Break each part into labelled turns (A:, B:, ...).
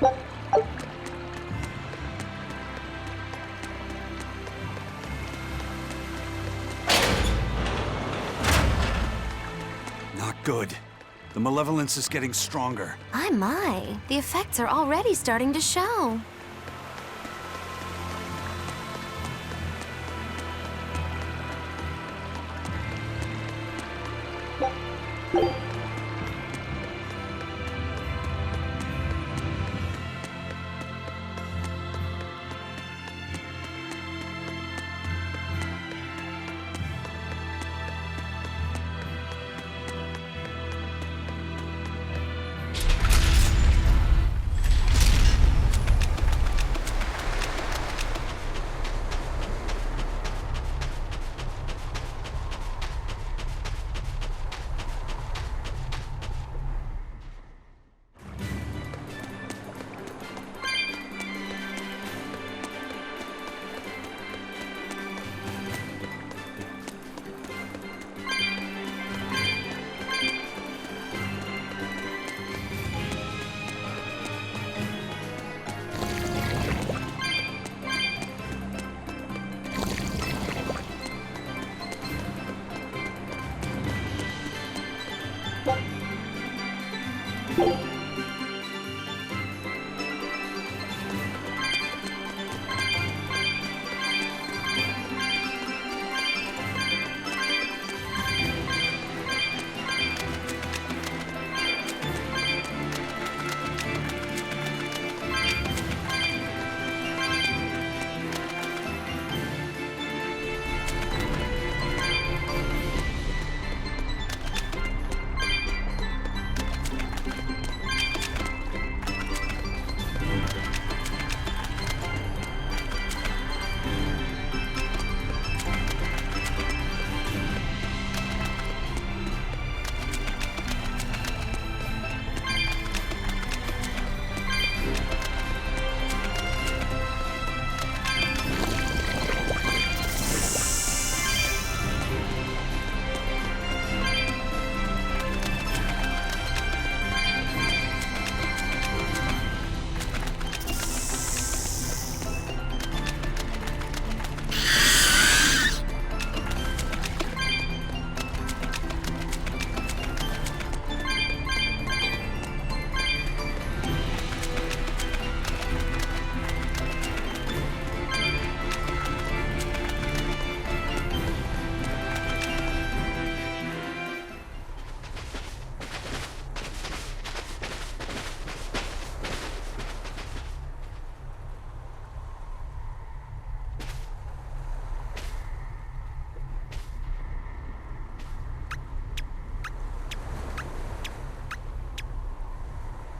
A: Not good. The malevolence is getting stronger.
B: My. The effects are already starting to show.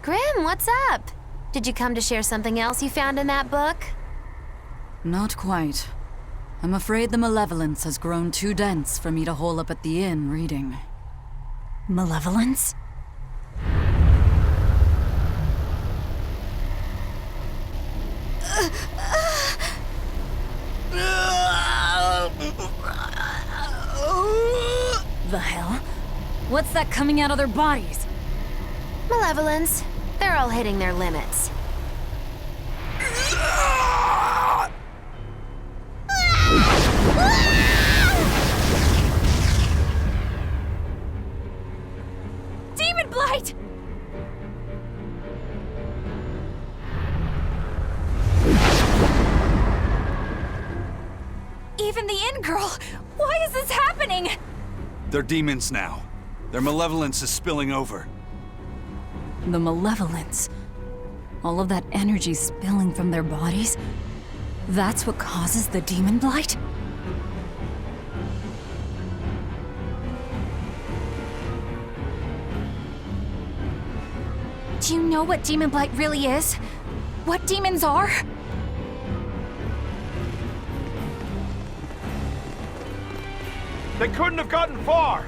B: Grim, what's up? Did you come to share something else you found in that book?
C: Not quite. I'm afraid the malevolence has grown too dense for me to hole up at the inn reading.
D: Malevolence?
C: The hell? What's that coming out of their bodies?
B: Malevolence. They're all hitting their limits.
C: Demon Blight! Even the inn girl! Why is this happening?
A: They're demons now. Their malevolence is spilling over.
C: The malevolence. All of that energy spilling from their bodies? That's what causes the demon blight? Do you know what demon blight really is? What demons are?
E: They couldn't have gotten far!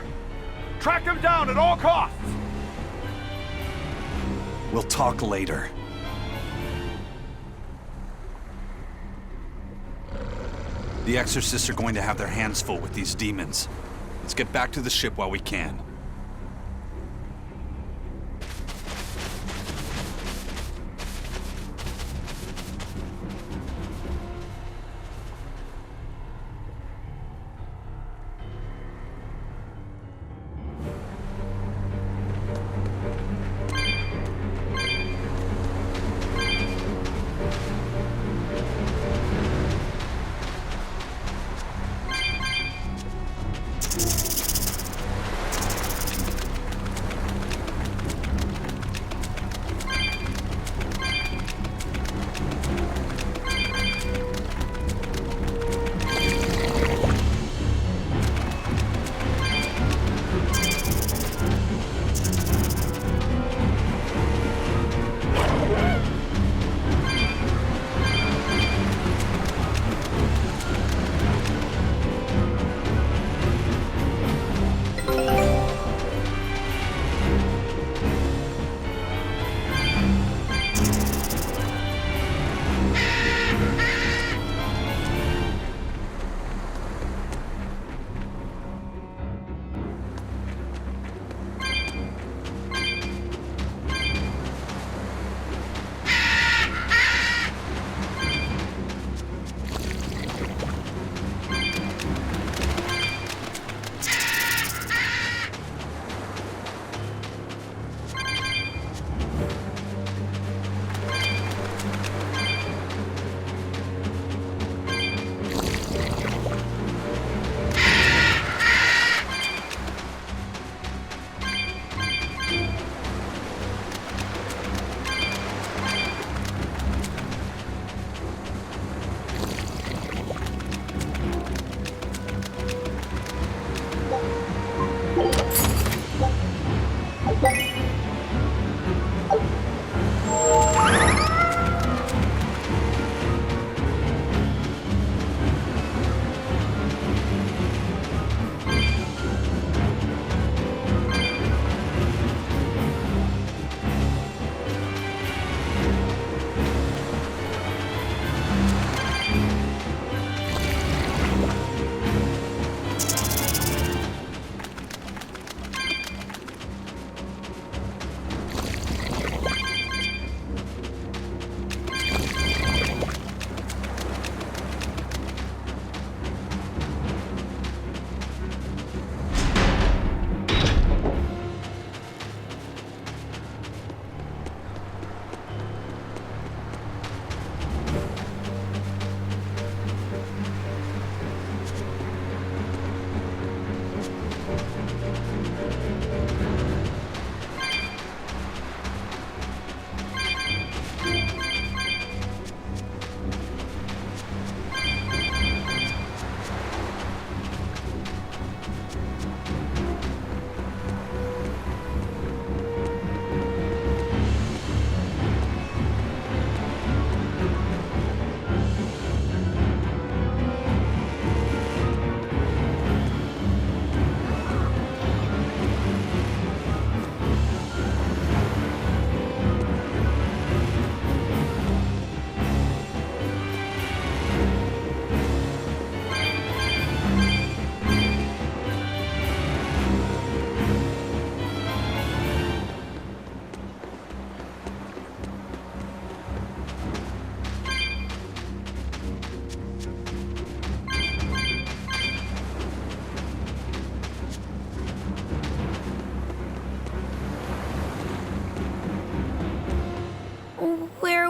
E: Track them down at all costs!
A: We'll talk later. The exorcists are going to have their hands full with these demons. Let's get back to the ship while we can.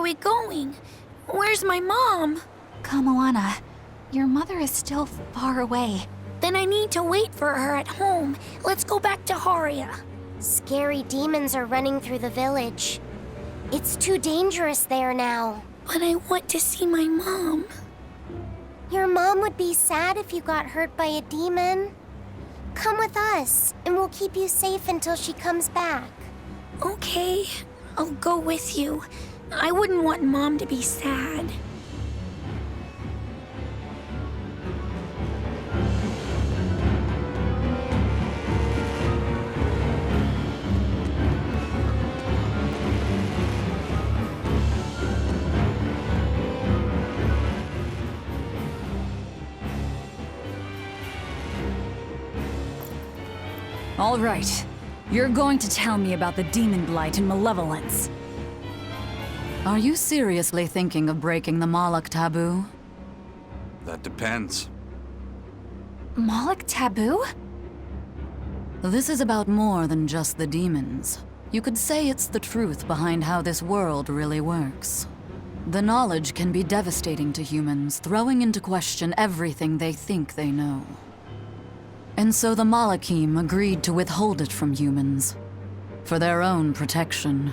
D: we going? Where's my mom? Kamoana, your mother is still far away. Then I need to wait for her at home. Let's go back to Haria.
B: Scary demons are running through the village. It's too dangerous there now.
D: But I want to see my mom.
B: Your mom would be sad if you got hurt by a demon. Come with us, and we'll keep you safe until she comes back.
D: Okay, I'll go with you. I wouldn't want Mom to be sad.
C: All right. You're going to tell me about the demon blight and malevolence. Are you seriously thinking of breaking the Moloch taboo?
A: That depends.
C: Moloch taboo? This is about more than just the demons. You could say it's the truth behind how this world really works. The knowledge can be devastating to humans, throwing into question everything they think they know. And so the Malachim agreed to withhold it from humans, for their own protection.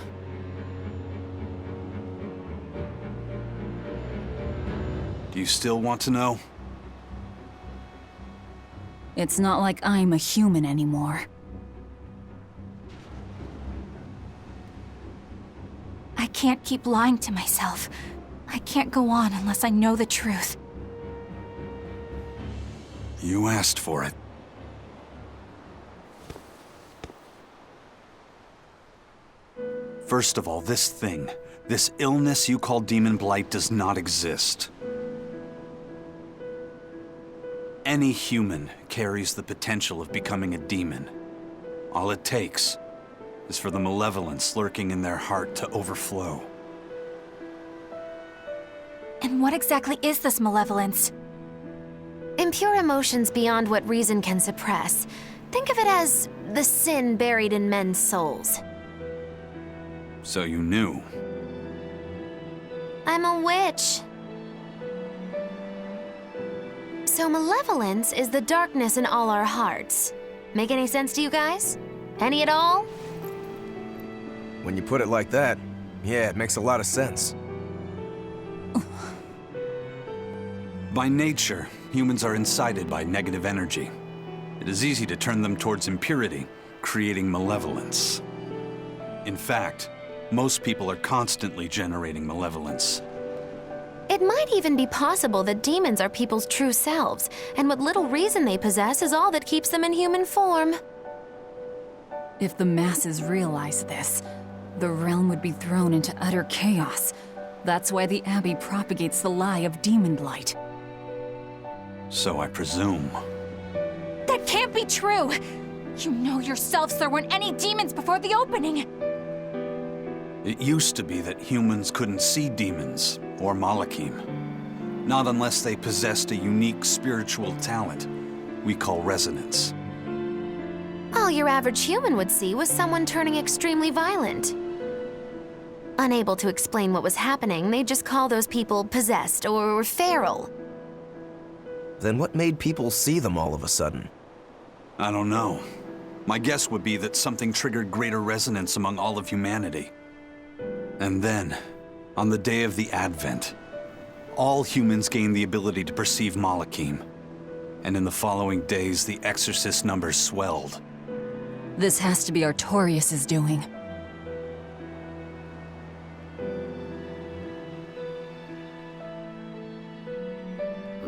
A: Do you still want to know?
C: It's not like I'm a human anymore.
D: I can't keep lying to myself. I can't go on unless I know the truth.
A: You asked for it. First of all, this illness you call demon blight does not exist. Any human carries the potential of becoming a demon. All it takes is for the malevolence lurking in their heart to overflow.
D: And what exactly is this malevolence?
B: Impure emotions beyond what reason can suppress. Think of it as the sin buried in men's souls.
A: So you knew.
B: I'm a witch. So malevolence is the darkness in all our hearts. Make any sense to you guys? Any at all?
F: When you put it like that, yeah, it makes a lot of sense.
A: By nature, humans are incited by negative energy. It is easy to turn them towards impurity, creating malevolence. In fact, most people are constantly generating malevolence.
B: It might even be possible that demons are people's true selves, and what little reason they possess is all that keeps them in human form.
C: If the masses realize this, the realm would be thrown into utter chaos. That's why the Abbey propagates the lie of demon blight.
A: So I presume.
D: That can't be true! You know yourselves there weren't any demons before the opening!
A: It used to be that humans couldn't see demons, or Malachim. Not unless they possessed a unique spiritual talent we call resonance.
B: All your average human would see was someone turning extremely violent. Unable to explain what was happening, they'd just call those people possessed or feral.
F: Then what made people see them all of a sudden?
A: I don't know. My guess would be that something triggered greater resonance among all of humanity. And then, on the day of the Advent, all humans gained the ability to perceive Malachim. And in the following days, the exorcist numbers swelled.
C: This has to be Artorias' doing.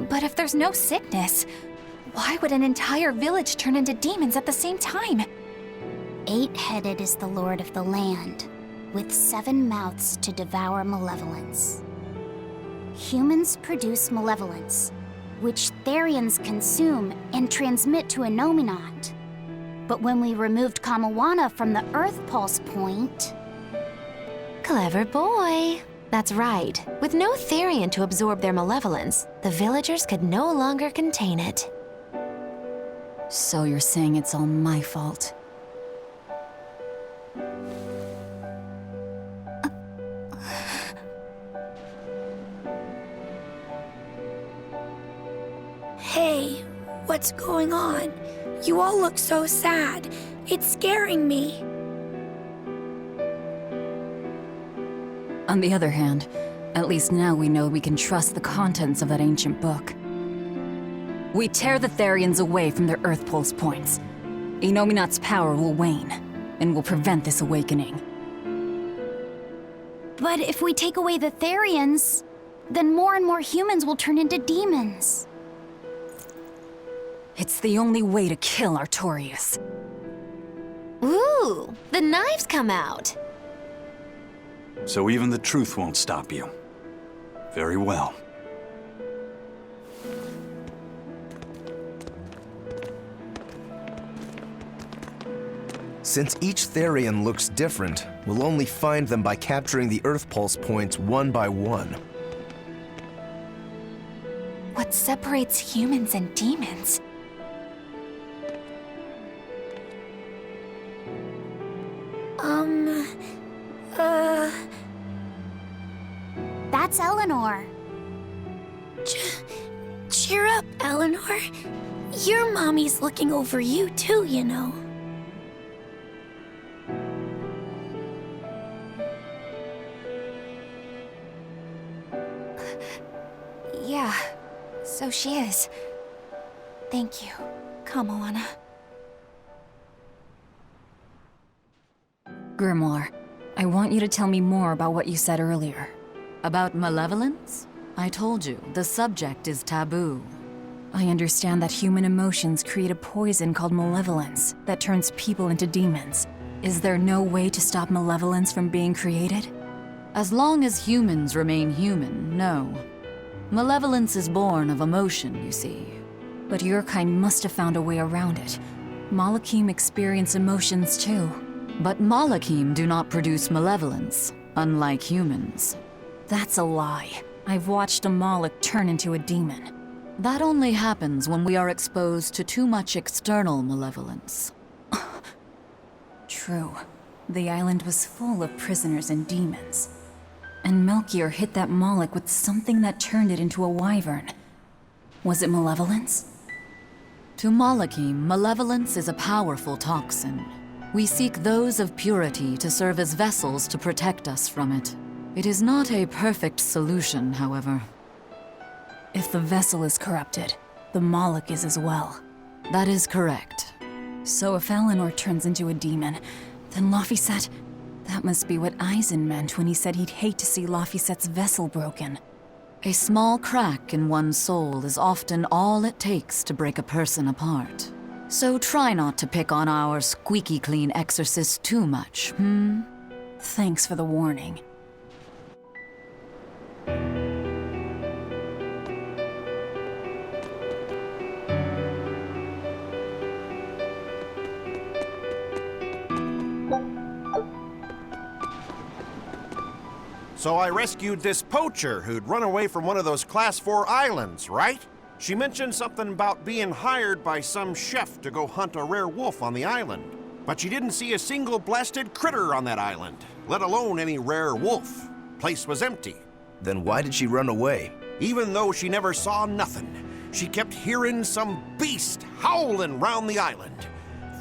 D: But if there's no sickness, why would an entire village turn into demons at the same time?
G: 8-headed is the lord of the land, with 7 mouths to devour malevolence. Humans produce malevolence, which Therians consume and transmit to a Nominat. But when we removed Kamawana from the Earth Pulse point...
B: Clever boy. That's right. With no Therian to absorb their malevolence, the villagers could no longer contain it.
C: So you're saying it's all my fault?
D: what's going on. You all look so sad. It's scaring me.
C: On the other hand, at least now we know we can trust the contents of that ancient book. We tear the Therians away from their Earth Pulse points. Inominat's power will wane, and will prevent this awakening.
G: But if we take away the Therians, then more and more humans will turn into demons.
C: It's the only way to kill Artorias.
B: Ooh, the knives come out.
A: So even the truth won't stop you. Very well.
F: Since each Therian looks different, we'll only find them by capturing the Earth Pulse points one by one.
D: What separates humans and demons?
G: That's Eleanor.
D: Cheer up, Eleanor. Your mommy's looking over you too, you know. Yeah, so she is. Thank you. Come, Moana.
C: Grimoire, I want you to tell me more about what you said earlier.
H: About malevolence?
C: I told you, the subject is taboo. I understand that human emotions create a poison called malevolence that turns people into demons. Is there no way to stop malevolence from being created?
H: As long as humans remain human, no. Malevolence is born of emotion, you see.
C: But your kind must have found a way around it. Malakim experience emotions too.
H: But Malakim do not produce malevolence, unlike humans.
C: That's a lie. I've watched a Moloch turn into a demon.
H: That only happens when we are exposed to too much external malevolence.
C: True. The island was full of prisoners and demons. And Melchior hit that Moloch with something that turned it into a wyvern. Was it malevolence?
H: To Malakim, malevolence is a powerful toxin. We seek those of purity to serve as vessels to protect us from it. It is not a perfect solution, however.
C: If the vessel is corrupted, the Moloch is as well.
H: That is correct.
C: So if Eleanor turns into a demon, then Laphicet... That must be what Eisen meant when he said he'd hate to see Laphicet's vessel broken.
H: A small crack in one's soul is often all it takes to break a person apart. So try not to pick on our squeaky clean exorcist too much,
C: Thanks for the warning.
I: So I rescued this poacher who'd run away from one of those Class 4 islands, right? She mentioned something about being hired by some chef to go hunt a rare wolf on the island. But she didn't see a single blasted critter on that island, let alone any rare wolf. Place was empty.
F: Then why did she run away?
I: Even though she never saw nothing, she kept hearing some beast howling round the island.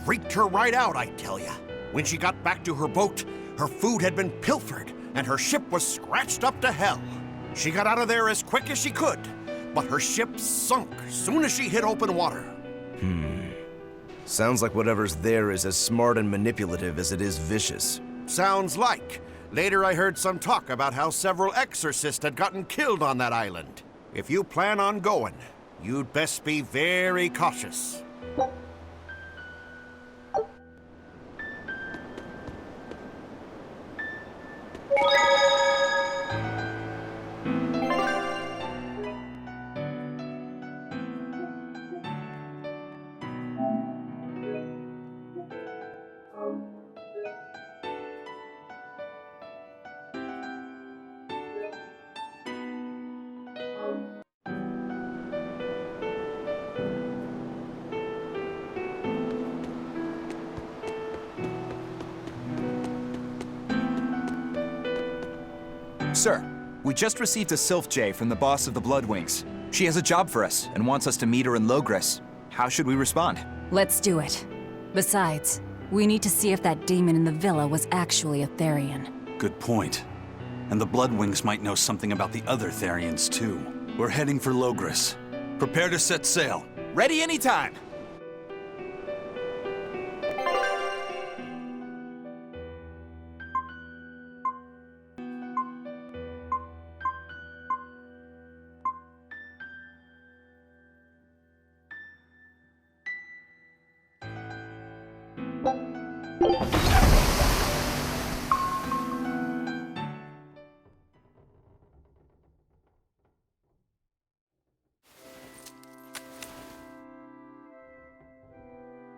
I: Freaked her right out, I tell ya. When she got back to her boat, her food had been pilfered, and her ship was scratched up to hell. She got out of there as quick as she could, but her ship sunk soon as she hit open water.
F: Sounds like whatever's there is as smart and manipulative as it is vicious.
I: Sounds like. Later I heard some talk about how several exorcists had gotten killed on that island. If you plan on going, you'd best be very cautious.
J: Sir, we just received a Sylph J from the boss of the Bloodwings. She has a job for us and wants us to meet her in Loegres. How should we respond?
C: Let's do it. Besides, we need to see if that demon in the villa was actually a Therian.
A: Good point. And the Bloodwings might know something about the other Therians, too. We're heading for Loegres. Prepare to set sail.
J: Ready anytime!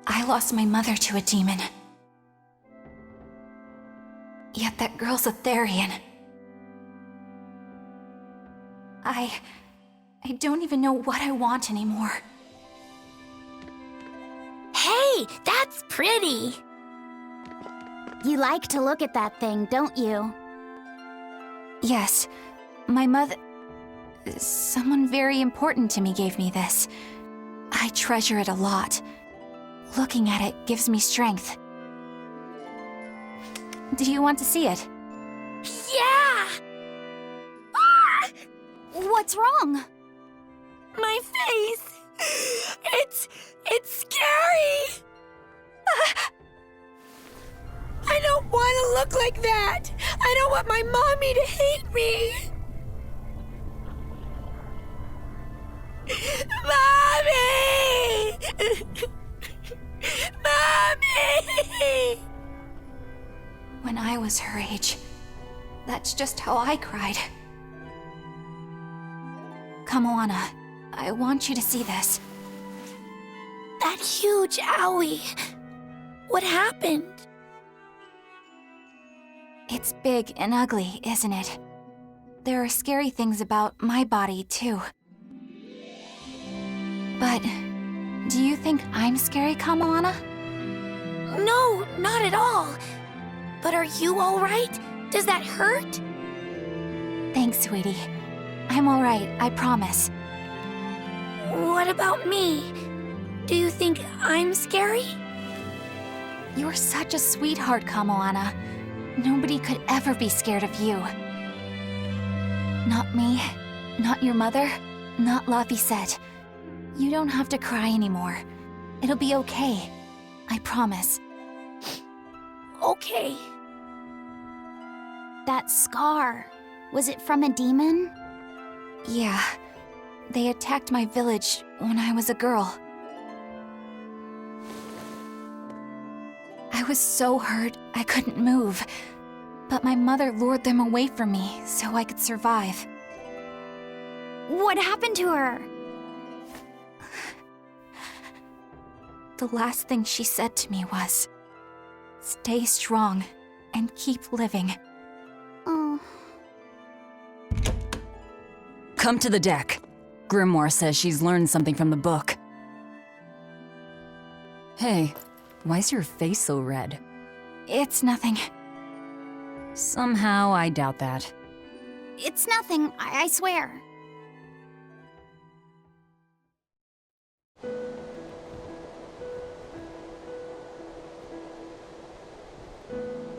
D: I lost my mother to a demon. Yet that girl's a Therian. I don't even know what I want anymore.
G: Hey, that's pretty! You like to look at that thing, don't you?
D: Yes, my mother... Someone very important to me gave me this. I treasure it a lot. Looking at it gives me strength. Do you want to see it?
G: Yeah! Ah! What's wrong?
D: My face! It's scary! I don't want to look like that! I don't want my mommy to hate me! Mommy! Mommy! When I was her age, that's just how I cried. Come, Moana. I want you to see this. That huge owie. What happened? It's big and ugly, isn't it? There are scary things about my body, too. But do you think I'm scary, Kamoana? No, not at all. But are you all right? Does that hurt? Thanks, sweetie. I'm all right, I promise. What about me? Do you think I'm scary? You're such a sweetheart, Kamoana. Nobody could ever be scared of you. Not me, not your mother, not Laphicet. You don't have to cry anymore. It'll be okay. I promise. Okay.
G: That scar, was it from a demon?
D: Yeah. They attacked my village when I was a girl. I was so hurt I couldn't move. But my mother lured them away from me so I could survive.
G: What happened to her?
D: The last thing she said to me was, "Stay strong and keep living."
G: Oh.
C: Come to the deck. Grimoire says she's learned something from the book. Hey, why's your face so red?
D: It's nothing.
C: Somehow, I doubt that.
G: It's nothing, I swear.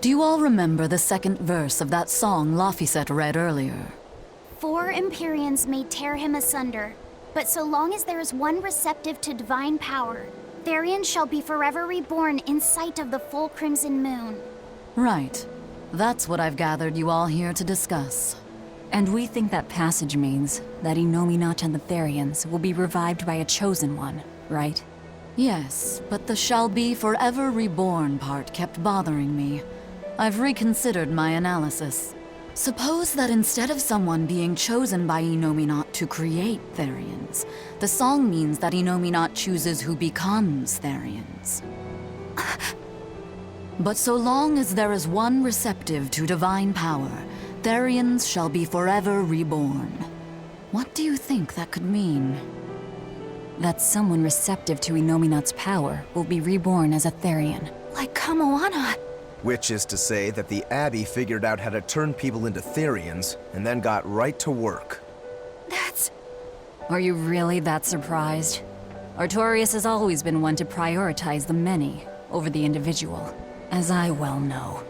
C: Do you all remember the second verse of that song Laphicet read earlier?
G: 4 Empyreans may tear him asunder, but so long as there is one receptive to divine power, Therian shall be forever reborn in sight of the full crimson moon.
C: Right. That's what I've gathered you all here to discuss. And we think that passage means that Innominat and the Therians will be revived by a chosen one, right? Yes, but the shall be forever reborn part kept bothering me. I've reconsidered my analysis. Suppose that instead of someone being chosen by Innominat to create Therians, the song means that Innominat chooses who becomes Therians. But so long as there is one receptive to divine power, Therians shall be forever reborn. What do you think that could mean? That someone receptive to Innominat's power will be reborn as a Therian.
D: Like Kamoana.
F: Which is to say that the Abbey figured out how to turn people into Therians, and then got right to work.
D: That's...
C: Are you really that surprised? Artorias has always been one to prioritize the many over the individual, as I well know.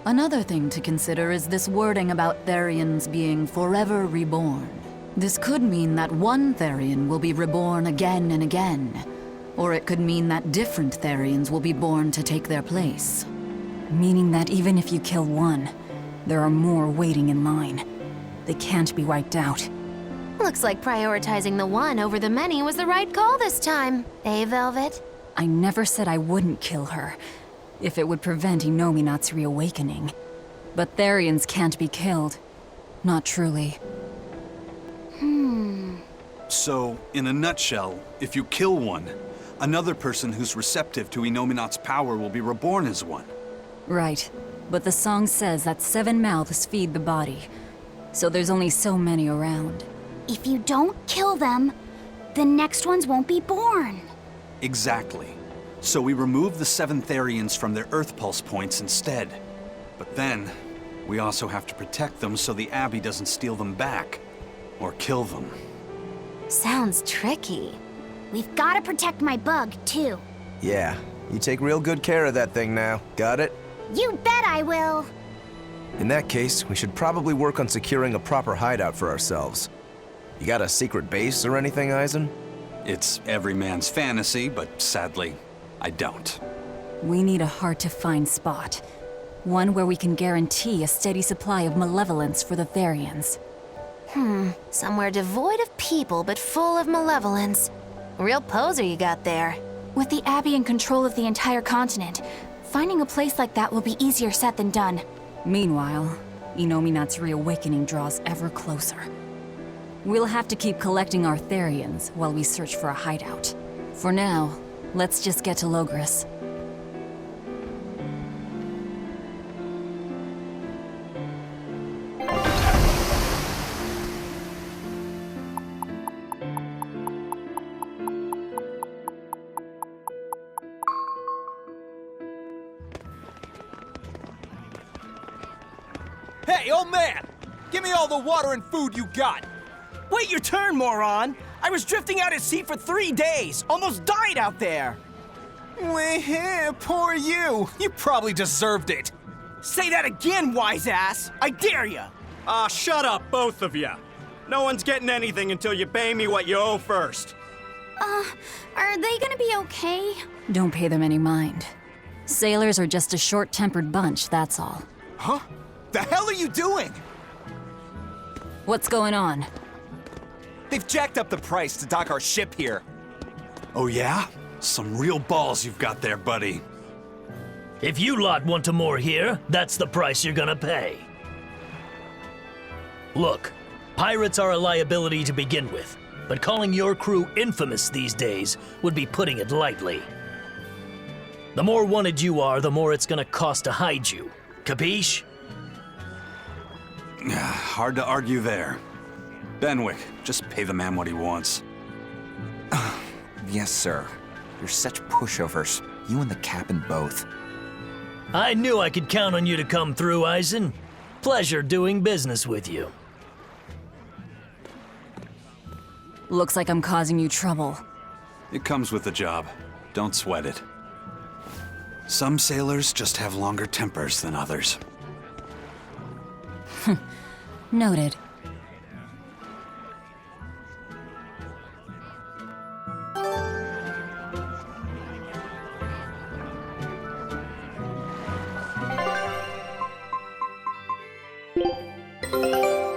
C: Another thing to consider is this wording about Therians being forever reborn. This could mean that one Therian will be reborn again and again, or it could mean that different Therians will be born to take their place.
H: Meaning that even if you kill one, there are more waiting in line. They can't be wiped out.
B: Looks like prioritizing the one over the many was the right call this time. Eh, Velvet?
H: I never said I wouldn't kill her, if it would prevent Inominat's reawakening. But Therians can't be killed. Not truly.
A: So, in a nutshell, if you kill one, another person who's receptive to Inominat's power will be reborn as one.
H: Right. But the song says that 7 mouths feed the body, so there's only so many around.
G: If you don't kill them, the next ones won't be born.
A: Exactly. So we remove the 7 Therians from their Earth Pulse points instead. But then, we also have to protect them so the Abbey doesn't steal them back. Or kill them.
B: Sounds tricky.
G: We've got to protect my bug, too.
F: Yeah, you take real good care of that thing now. Got it?
G: You bet I will.
F: In that case, we should probably work on securing a proper hideout for ourselves. You got a secret base or anything, Eisen?
A: It's every man's fantasy, but sadly, I don't.
H: We need a hard-to-find spot. One where we can guarantee a steady supply of malevolence for the Therians.
B: Somewhere devoid of people but full of malevolence. Real poser you got there.
D: With the Abbey in control of the entire continent, finding a place like that will be easier said than done.
H: Meanwhile, Inominat's reawakening draws ever closer. We'll have to keep collecting our Therians while we search for a hideout. For now, let's just get to Loegres.
J: Hey, old man! Give me all the water and food you got!
K: Wait your turn, moron! I was drifting out at sea for 3 days! Almost died out there!
J: Poor you! You probably deserved it!
K: Say that again, wise ass! I dare ya!
E: Shut up, both of you. No one's getting anything until you pay me what you owe first.
D: Are they gonna be okay?
H: Don't pay them any mind. Sailors are just a short-tempered bunch, that's all.
J: Huh? The hell are you doing?
H: What's going on?
J: They've jacked up the price to dock our ship here.
A: Oh yeah? Some real balls you've got there, buddy.
L: If you lot want to moor here, that's the price you're gonna pay. Look, pirates are a liability to begin with, but calling your crew infamous these days would be putting it lightly. The more wanted you are, the more it's gonna cost to hide you. Capiche?
A: Hard to argue there. Benwick, just pay the man what he wants.
J: Yes, sir. You're such pushovers. You and the captain both.
L: I knew I could count on you to come through, Eisen. Pleasure doing business with you.
H: Looks like I'm causing you trouble.
A: It comes with the job. Don't sweat it. Some sailors just have longer tempers than others.
H: Noted.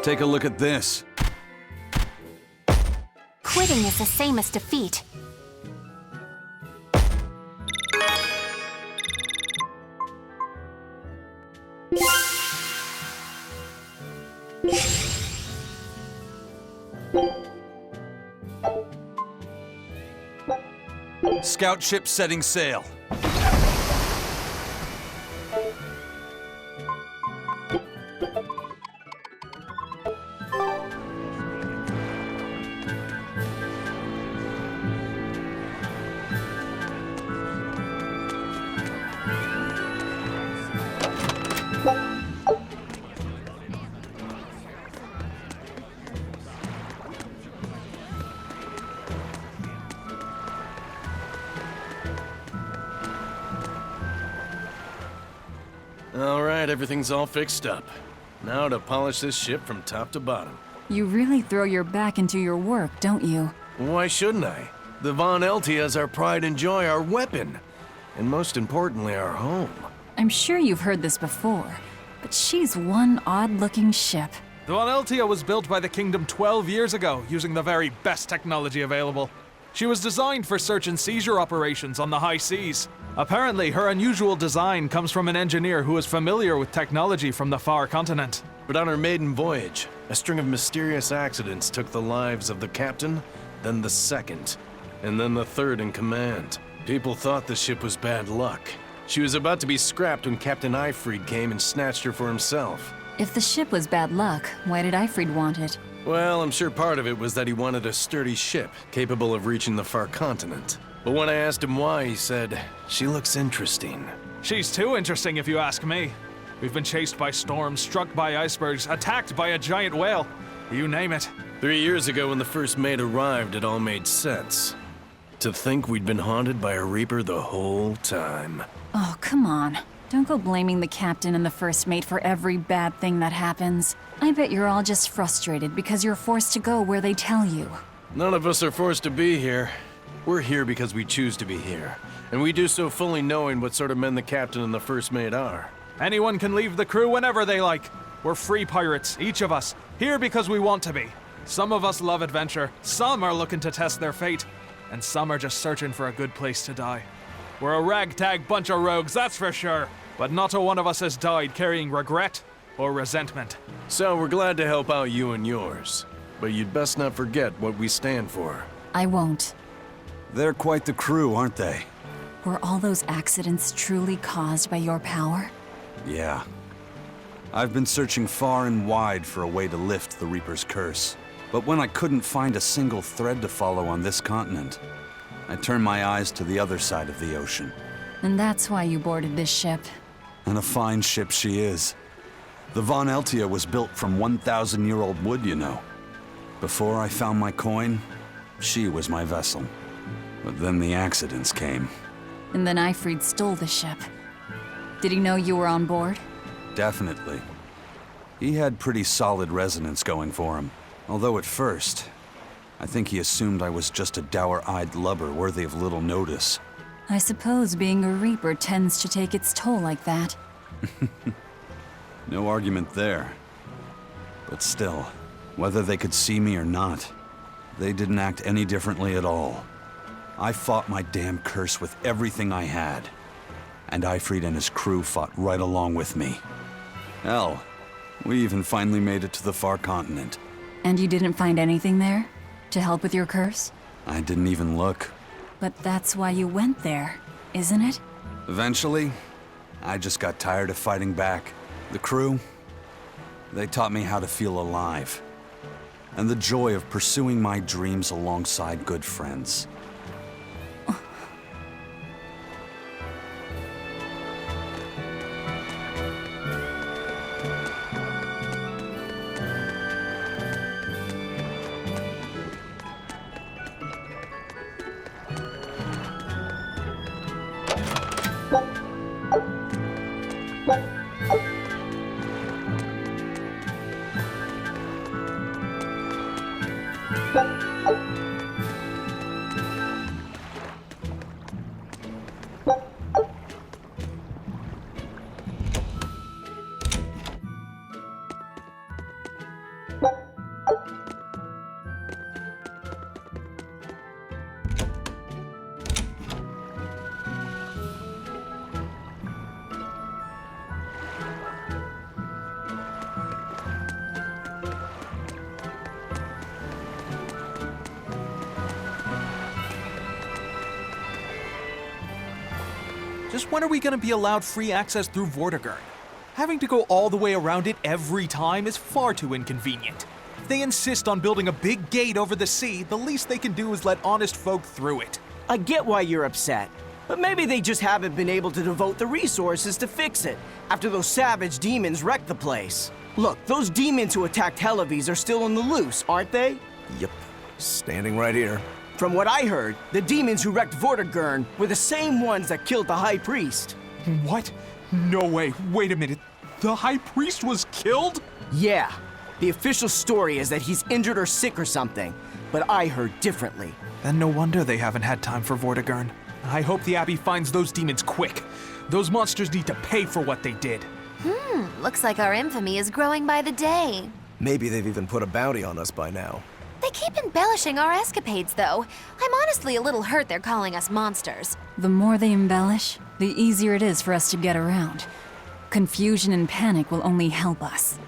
A: Take a look at this.
D: Quitting is the same as defeat.
A: Scout ship setting sail.
M: right, everything's all fixed up. Now to polish this ship from top to bottom.
C: You really throw your back into your work, don't you?
M: Why shouldn't I? The Von Eltia is our pride and joy, our weapon. And most importantly, our home.
C: I'm sure you've heard this before, but she's one odd-looking ship.
N: The Von Eltia was built by the Kingdom 12 years ago, using the very best technology available. She was designed for search and seizure operations on the high seas. Apparently, her unusual design comes from an engineer who is familiar with technology from the far continent.
M: But on her maiden voyage, a string of mysterious accidents took the lives of the captain, then the second, and then the third in command. People thought the ship was bad luck. She was about to be scrapped when Captain Ifrid came and snatched her for himself.
C: If the ship was bad luck, why did Ifrid want it?
M: Well, I'm sure part of it was that he wanted a sturdy ship, capable of reaching the far continent. But when I asked him why, he said, "She looks interesting."
N: She's too interesting if you ask me. We've been chased by storms, struck by icebergs, attacked by a giant whale. You name it.
M: 3 years ago when the first mate arrived, it all made sense. To think we'd been haunted by a Reaper the whole time.
C: Oh, come on. Don't go blaming the captain and the first mate for every bad thing that happens. I bet you're all just frustrated because you're forced to go where they tell you.
M: None of us are forced to be here. We're here because we choose to be here. And we do so fully knowing what sort of men the captain and the first mate are.
N: Anyone can leave the crew whenever they like. We're free pirates, each of us, here because we want to be. Some of us love adventure, some are looking to test their fate, and some are just searching for a good place to die. We're a ragtag bunch of rogues, that's for sure. But not a one of us has died carrying regret or resentment.
M: So we're glad to help out you and yours. But you'd best not forget what we stand for.
C: I won't.
A: They're quite the crew, aren't they?
C: Were all those accidents truly caused by your power?
A: Yeah. I've been searching far and wide for a way to lift the Reaper's curse. But when I couldn't find a single thread to follow on this continent, I turned my eyes to the other side of the ocean.
C: And that's why you boarded this ship.
A: And a fine ship she is. The Von Eltia was built from 1,000-year-old wood, you know. Before I found my coin, she was my vessel. But then the accidents came.
C: And then Ifrid stole the ship. Did he know you were on board?
A: Definitely. He had pretty solid resonance going for him. Although at first, I think he assumed I was just a dour-eyed lubber worthy of little notice.
C: I suppose being a Reaper tends to take its toll like that.
A: No argument there. But still, whether they could see me or not, they didn't act any differently at all. I fought my damn curse with everything I had. And Ifrid and his crew fought right along with me. Hell, we even finally made it to the far continent.
C: And you didn't find anything there? To help with your curse?
A: I didn't even look.
C: But that's why you went there, isn't it?
A: Eventually, I just got tired of fighting back. The crew, they taught me how to feel alive. And the joy of pursuing my dreams alongside good friends.
N: Just when are we gonna be allowed free access through Vortigern? Having to go all the way around it every time is far too inconvenient. If they insist on building a big gate over the sea, the least they can do is let honest folk through it.
K: I get why you're upset, but maybe they just haven't been able to devote the resources to fix it after those savage demons wrecked the place. Look, those demons who attacked Helaves are still on the loose, aren't they?
F: Yep, standing right here.
K: From what I heard, the demons who wrecked Vortigern were the same ones that killed the High Priest.
N: What? No way. Wait a minute. The High Priest was killed?
K: Yeah. The official story is that he's injured or sick or something, but I heard differently.
N: Then no wonder they haven't had time for Vortigern. I hope the Abbey finds those demons quick. Those monsters need to pay for what they did.
B: Looks like our infamy is growing by the day.
F: Maybe they've even put a bounty on us by now.
B: They keep embellishing our escapades, though. I'm honestly a little hurt they're calling us monsters.
C: The more they embellish, the easier it is for us to get around. Confusion and panic will only help us.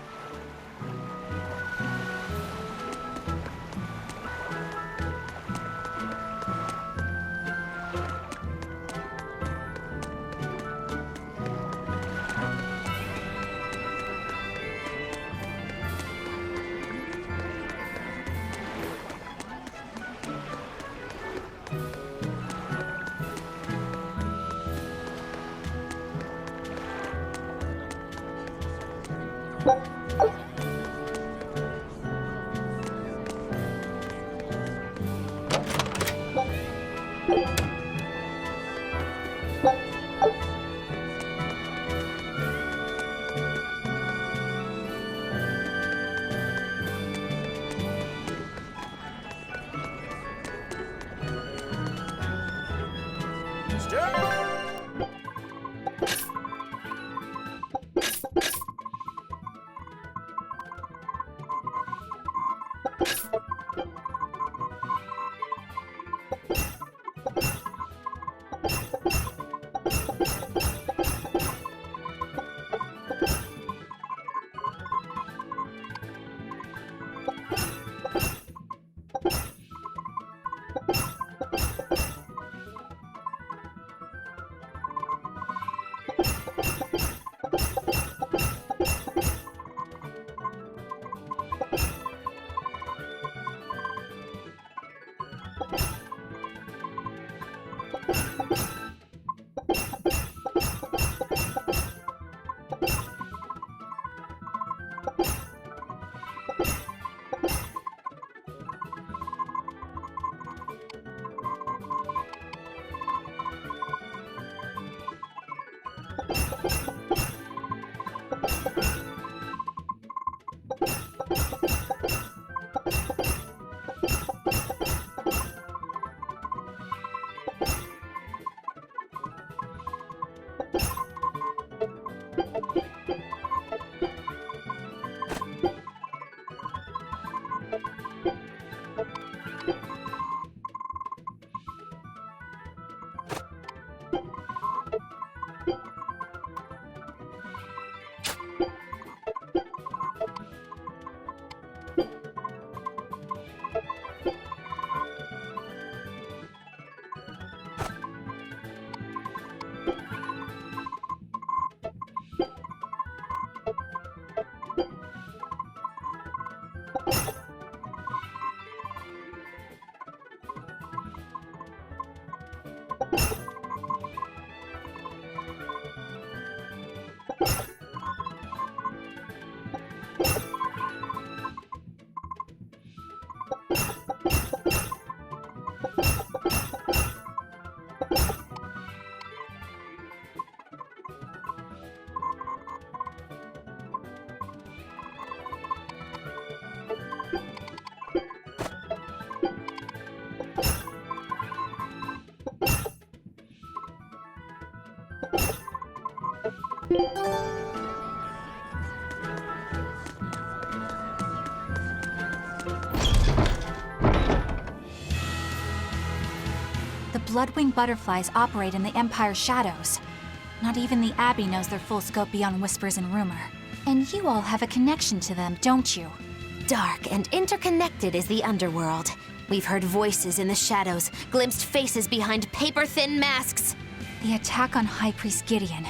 D: The Bloodwing butterflies operate in the Empire's shadows. Not even the Abbey knows their full scope beyond whispers and rumor. And you all have a connection to them, don't you?
B: Dark and interconnected is the underworld. We've heard voices in the shadows, glimpsed faces behind paper-thin masks.
D: The attack on High Priest Gideon.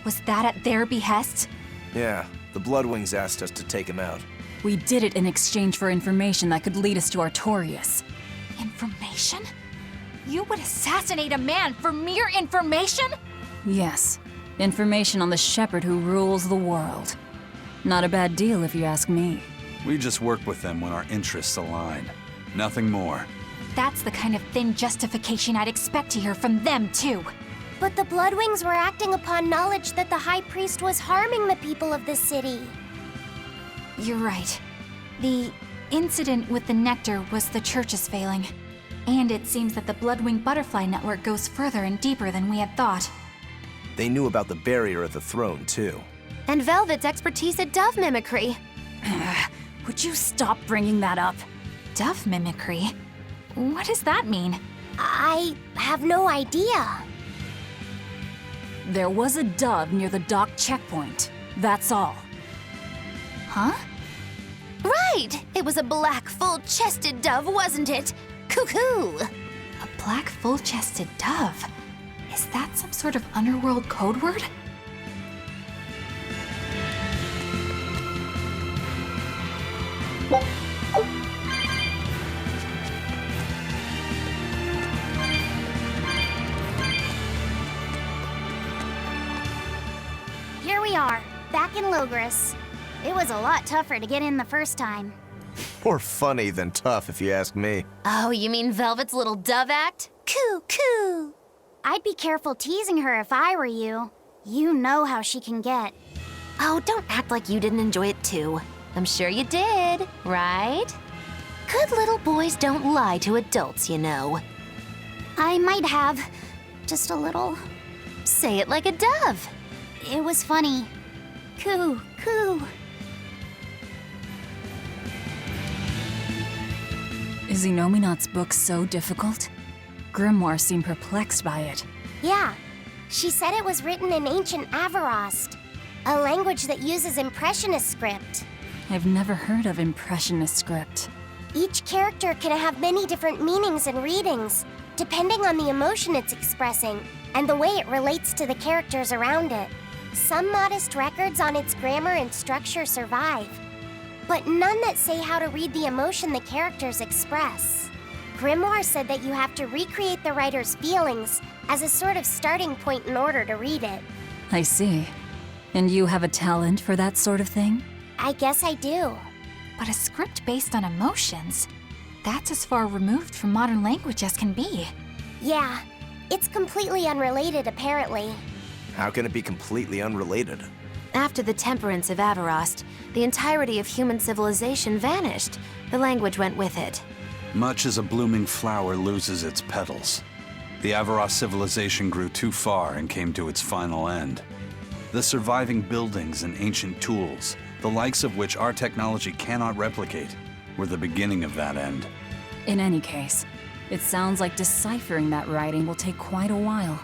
D: Was that at their behest?
F: Yeah, the Bloodwings asked us to take him out.
C: We did it in exchange for information that could lead us to Artorias.
D: Information? You would assassinate a man for mere information?
C: Yes, information on the shepherd who rules the world. Not a bad deal if you ask me.
A: We just work with them when our interests align. Nothing more.
D: That's the kind of thin justification I'd expect to hear from them, too.
G: But the Bloodwings were acting upon knowledge that the High Priest was harming the people of the city.
D: You're right. The incident with the nectar was the church's failing. And it seems that the Bloodwing Butterfly Network goes further and deeper than we had thought.
F: They knew about the barrier at the throne, too.
B: And Velvet's expertise at dove mimicry.
D: Would you stop bringing that up? Dove mimicry? What does that mean?
G: I have no idea.
C: There was a dove near the dock checkpoint. That's all.
D: Huh?
B: Right! It was a black, full-chested dove, wasn't it? Cuckoo!
D: A black, full-chested dove? Is that some sort of underworld code word?
G: Here we are, back in Loegres. It was a lot tougher to get in the first time.
F: More funny than tough, if you ask me.
B: Oh, you mean Velvet's little dove act?
G: Coo, coo. I'd be careful teasing her if I were you. You know how she can get.
B: Oh, don't act like you didn't enjoy it too. I'm sure you did, right? Good little boys don't lie to adults, you know.
G: I might have. Just a little.
B: Say it like a dove.
G: It was funny. Coo, coo.
C: Is Inominat's book so difficult? Grimoire seemed perplexed by it.
G: Yeah. She said it was written in ancient Avarost, a language that uses Impressionist script.
C: I've never heard of Impressionist script.
G: Each character can have many different meanings and readings, depending on the emotion it's expressing and the way it relates to the characters around it. Some modest records on its grammar and structure survive, but none that say how to read the emotion the characters express. Grimoire said that you have to recreate the writer's feelings as a sort of starting point in order to read it.
C: I see. And you have a talent for that sort of thing?
G: I guess I do.
D: But a script based on emotions? That's as far removed from modern language as can be.
G: Yeah, it's completely unrelated apparently.
F: How can it be completely unrelated?
B: After the temperance of Avarost, the entirety of human civilization vanished. The language went with it.
A: Much as a blooming flower loses its petals, the Avarost civilization grew too far and came to its final end. The surviving buildings and ancient tools, the likes of which our technology cannot replicate, were the beginning of that end.
C: In any case, it sounds like deciphering that writing will take quite a while.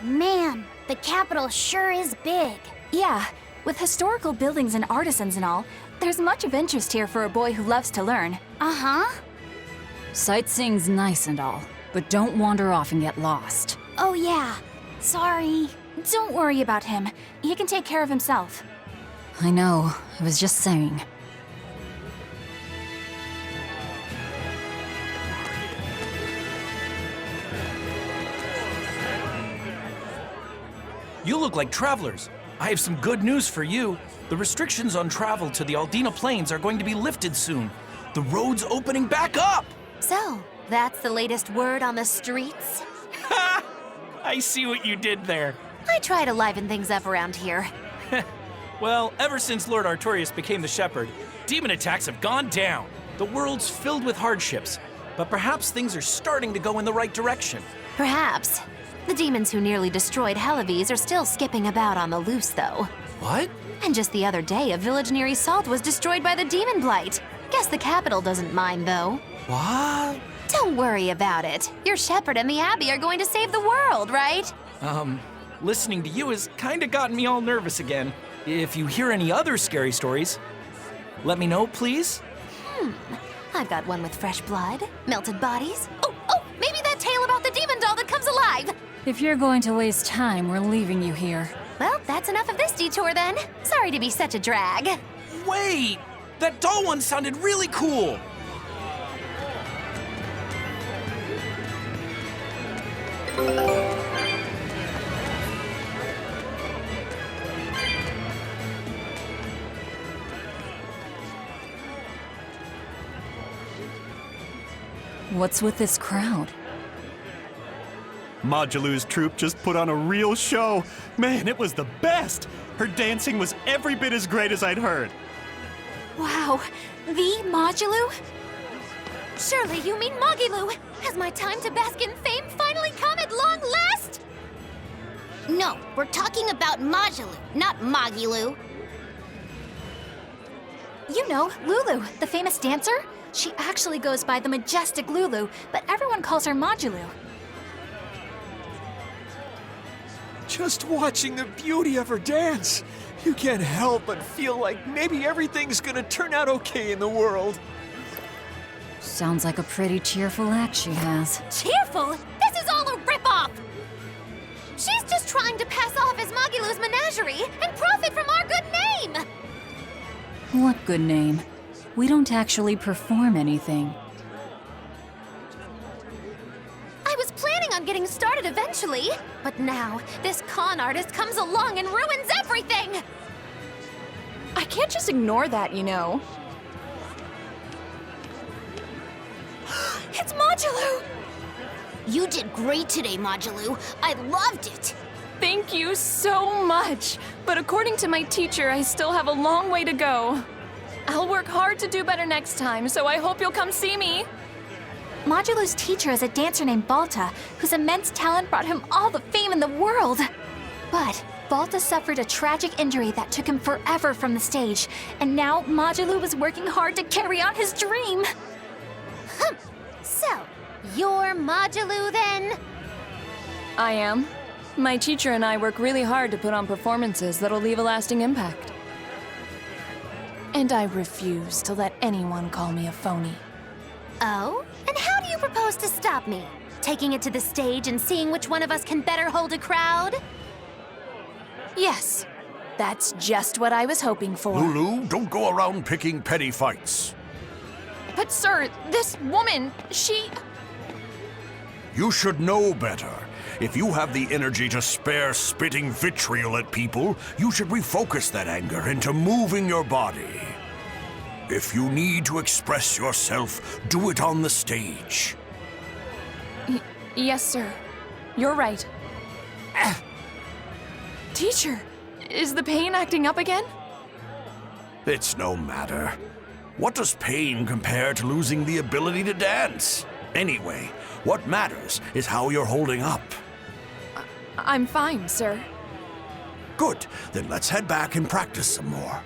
G: Man, the capital sure is big.
D: Yeah, with historical buildings and artisans and all, there's much of interest here for a boy who loves to learn.
G: Uh-huh.
C: Sightseeing's nice and all, but don't wander off and get lost.
G: Oh yeah, sorry.
D: Don't worry about him. He can take care of himself.
C: I know, I was just saying.
O: You look like travelers. I have some good news for you. The restrictions on travel to the Aldina Plains are going to be lifted soon. The road's opening back up!
B: So, that's the latest word on the streets?
O: Ha! I see what you did there.
B: I try to liven things up around here.
O: Well, ever since Lord Artorius became the Shepherd, demon attacks have gone down. The world's filled with hardships, but perhaps things are starting to go in the right direction.
B: Perhaps. The demons who nearly destroyed Helives are still skipping about on the loose, though.
O: What?
B: And just the other day, a village near Yseult was destroyed by the demon blight. Guess the capital doesn't mind, though.
O: What?
B: Don't worry about it. Your shepherd and the Abbey are going to save the world, right?
O: Listening to you has kinda gotten me all nervous again. If you hear any other scary stories, let me know, please.
B: I've got one with fresh blood, melted bodies. Oh, maybe that tale about the demon doll that comes alive!
C: If you're going to waste time, we're leaving you here.
B: Well, that's enough of this detour then. Sorry to be such a drag.
O: Wait! That doll one sounded really cool!
C: What's with this crowd?
P: Modulu's troupe just put on a real show. Man, it was the best! Her dancing was every bit as great as I'd heard.
D: Wow, the Modulu?
B: Surely you mean Mogilu! Has my time to bask in fame finally come at long last?
G: No, we're talking about Majulu, not Mogilu.
D: You know, Lulu, the famous dancer? She actually goes by the majestic Lulu, but everyone calls her Modulu.
Q: Just watching the beauty of her dance, you can't help but feel like maybe everything's gonna turn out okay in the world.
C: Sounds like a pretty cheerful act she has.
B: Cheerful? This is all a ripoff! She's just trying to pass off as Mogilu's menagerie and profit from our good name!
C: What good name? We don't actually perform anything.
B: I was planning on getting started eventually, but now this con artist comes along and ruins everything!
D: I can't just ignore that, you know.
B: It's Modulu!
G: You did great today, Modulu. I loved it.
D: Thank you so much. But according to my teacher, I still have a long way to go. I'll work hard to do better next time, so I hope you'll come see me. Modulu's teacher is a dancer named Balta, whose immense talent brought him all the fame in the world. But Balta suffered a tragic injury that took him forever from the stage, and now Modulu is working hard to carry on his dream.
B: So, you're Modulu then?
D: I am. My teacher and I work really hard to put on performances that'll leave a lasting impact. And I refuse to let anyone call me a phony.
B: Oh? And how do you propose to stop me? Taking it to the stage and seeing which one of us can better hold a crowd?
D: Yes, that's just what I was hoping for.
I: Lulu, don't go around picking petty fights.
D: But sir, this woman, she...
I: You should know better. If you have the energy to spare spitting vitriol at people, you should refocus that anger into moving your body. If you need to express yourself, do it on the stage.
D: Yes, sir. You're right. Teacher, is the pain acting up again?
I: It's no matter. What does pain compare to losing the ability to dance? Anyway, what matters is how you're holding up.
D: I'm fine, sir.
I: Good, then let's head back and practice some more.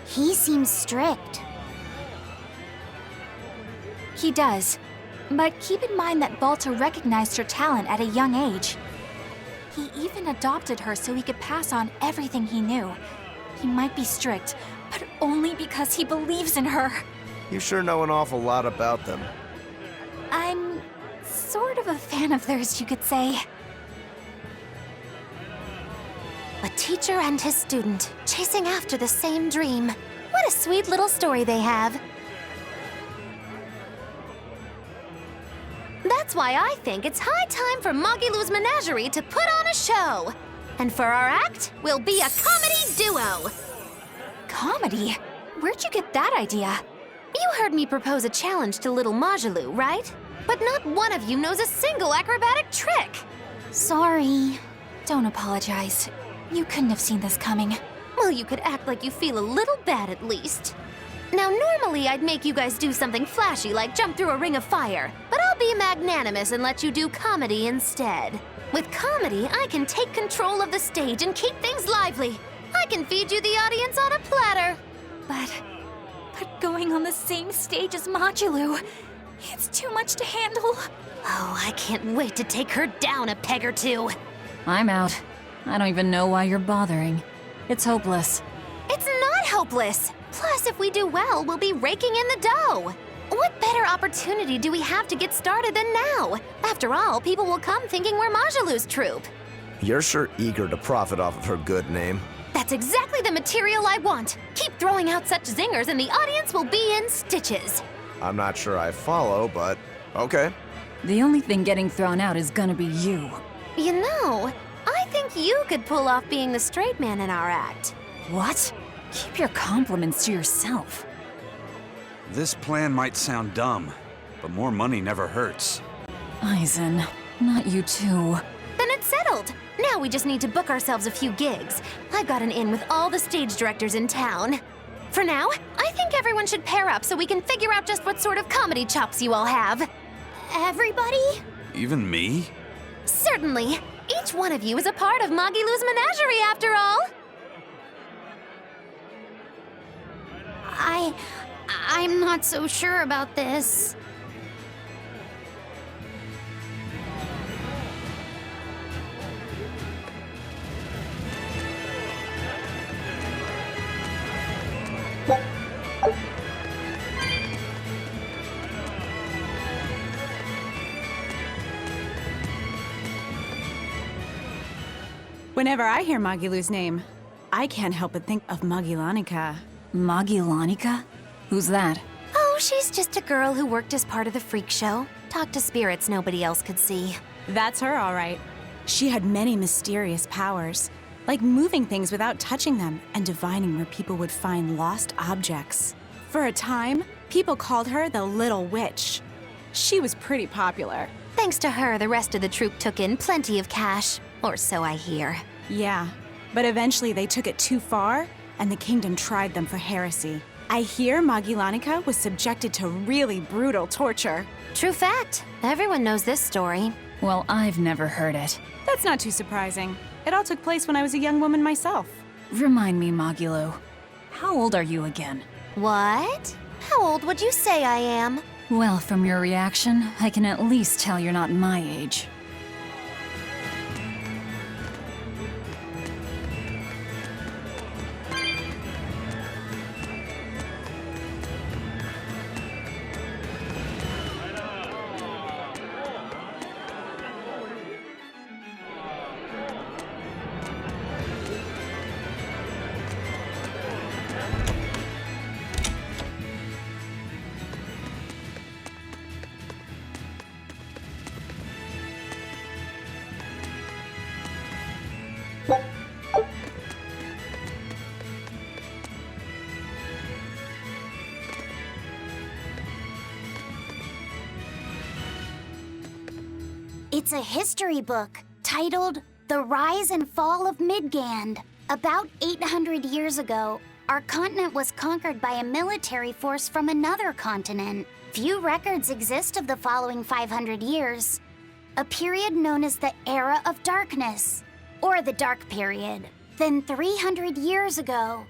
G: He seems strict.
D: He does. But keep in mind that Balta recognized her talent at a young age. He even adopted her so he could pass on everything he knew. He might be strict, but only because he believes in her.
F: You sure know an awful lot about them.
D: I'm sort of a fan of theirs, you could say.
B: A teacher and his student, chasing after the same dream. What a sweet little story they have. That's why I think it's high time for Magilou's Menagerie to put on a show. And for our act, we'll be a comedy duo.
D: Comedy? Where'd you get that idea?
B: You heard me propose a challenge to little Magilou, right? But not one of you knows a single acrobatic trick.
D: Sorry. Don't apologize. You couldn't have seen this coming.
B: Well, you could act like you feel a little bad at least. Now, normally I'd make you guys do something flashy like jump through a ring of fire, but I'll be magnanimous and let you do comedy instead. With comedy, I can take control of the stage and keep things lively. I can feed you the audience on a platter.
D: But going on the same stage as Magilou, it's too much to handle.
B: Oh, I can't wait to take her down a peg or two.
C: I'm out. I don't even know why you're bothering. It's hopeless.
B: It's not hopeless. Plus, if we do well, we'll be raking in the dough. What better opportunity do we have to get started than now? After all, people will come thinking we're Magilou's troupe.
F: You're sure eager to profit off of her good name.
B: That's exactly the material I want. Keep throwing out such zingers and the audience will be in stitches.
F: I'm not sure I follow, but okay.
C: The only thing getting thrown out is gonna be you.
B: You know, I think you could pull off being the straight man in our act.
C: What? Keep your compliments to yourself.
A: This plan might sound dumb, but more money never hurts.
C: Eisen, not you too.
B: Then it's settled. Now we just need to book ourselves a few gigs. I've got an in with all the stage directors in town. For now, I think everyone should pair up so we can figure out just what sort of comedy chops you all have.
G: Everybody?
A: Even me?
B: Certainly. Each one of you is a part of Magilou's Menagerie, after all.
G: I'm not so sure about this.
R: Whenever I hear Magilou's name, I can't help but think of Magilanica.
C: Magilanica? Who's that?
B: Oh, she's just a girl who worked as part of the freak show. Talked to spirits nobody else could see.
R: That's her, all right. She had many mysterious powers, like moving things without touching them and divining where people would find lost objects. For a time, people called her the Little Witch. She was pretty popular.
B: Thanks to her, the rest of the troupe took in plenty of cash. Or so I hear.
R: Yeah, but eventually they took it too far, and the kingdom tried them for heresy. I hear Magilanica was subjected to really brutal torture.
B: True fact. Everyone knows this story.
C: Well, I've never heard it.
R: That's not too surprising. It all took place when I was a young woman myself.
C: Remind me, Magilou. How old are you again?
B: What? How old would you say I am?
C: Well, from your reaction, I can at least tell you're not my age.
G: It's a history book titled The Rise and Fall of Midgand. About 800 years ago, our continent was conquered by a military force from another continent. Few records exist of the following 500 years, a period known as the Era of Darkness, or the Dark Period. Then 300 years ago,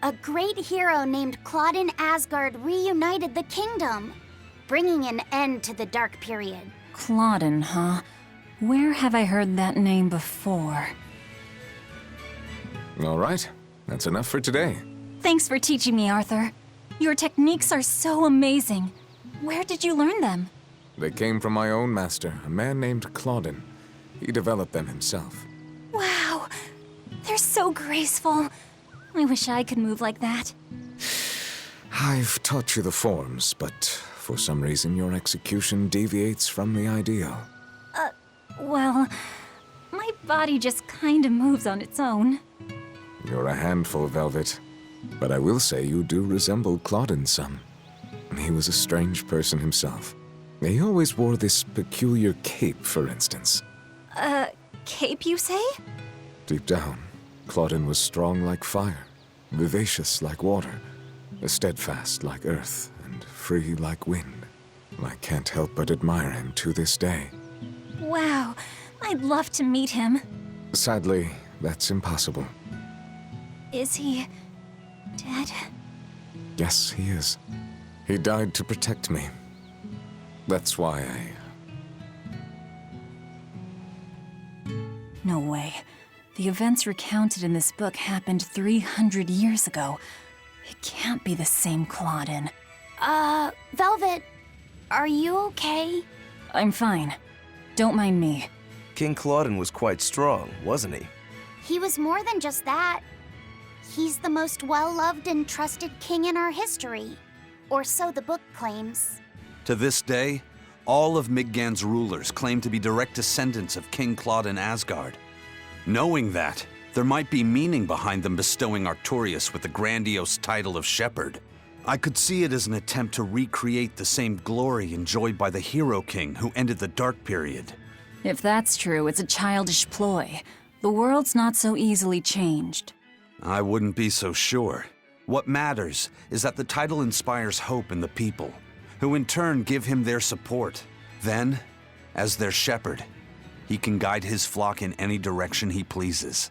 G: a great hero named Claudin Asgard reunited the kingdom. bringing an end to the Dark Period.
C: Claudin, huh? Where have I heard that name before?
S: All right, that's enough for today.
D: Thanks for teaching me, Arthur. Your techniques are so amazing. Where did you learn them?
S: They came from my own master, a man named Claudin. He developed them himself.
D: Wow, they're so graceful. I wish I could move like that.
S: I've taught you the forms, but for some reason your execution deviates from the ideal.
D: Well, my body just kinda moves on its own.
S: You're a handful, Velvet. But I will say you do resemble Claudin some. He was a strange person himself. He always wore this peculiar cape, for instance.
D: Cape, you say?
S: Deep down, Claudin was strong like fire, vivacious like water, steadfast like earth, and free like wind. I can't help but admire him to this day.
D: Wow, I'd love to meet him.
S: Sadly, that's impossible.
D: Is he dead?
S: Yes, he is. He died to protect me. That's why
C: No way. The events recounted in this book happened 300 years ago. It can't be the same Claudin.
G: Velvet, are you okay?
C: I'm fine. Don't mind me.
F: King Claudin was quite strong, wasn't he?
G: He was more than just that. He's the most well-loved and trusted king in our history. Or so the book claims.
A: To this day, all of Midgard's rulers claim to be direct descendants of King Claudin Asgard. Knowing that, there might be meaning behind them bestowing Artorias with the grandiose title of Shepherd. I could see it as an attempt to recreate the same glory enjoyed by the Hero King who ended the Dark Period.
C: If that's true, it's a childish ploy. The world's not so easily changed.
A: I wouldn't be so sure. What matters is that the title inspires hope in the people, who in turn give him their support. Then, as their shepherd, he can guide his flock in any direction he pleases.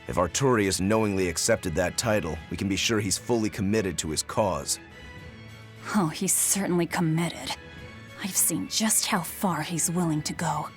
F: If Artorias knowingly accepted that title, we can be sure he's fully committed to his cause.
C: Oh, he's certainly committed. I've seen just how far he's willing to go.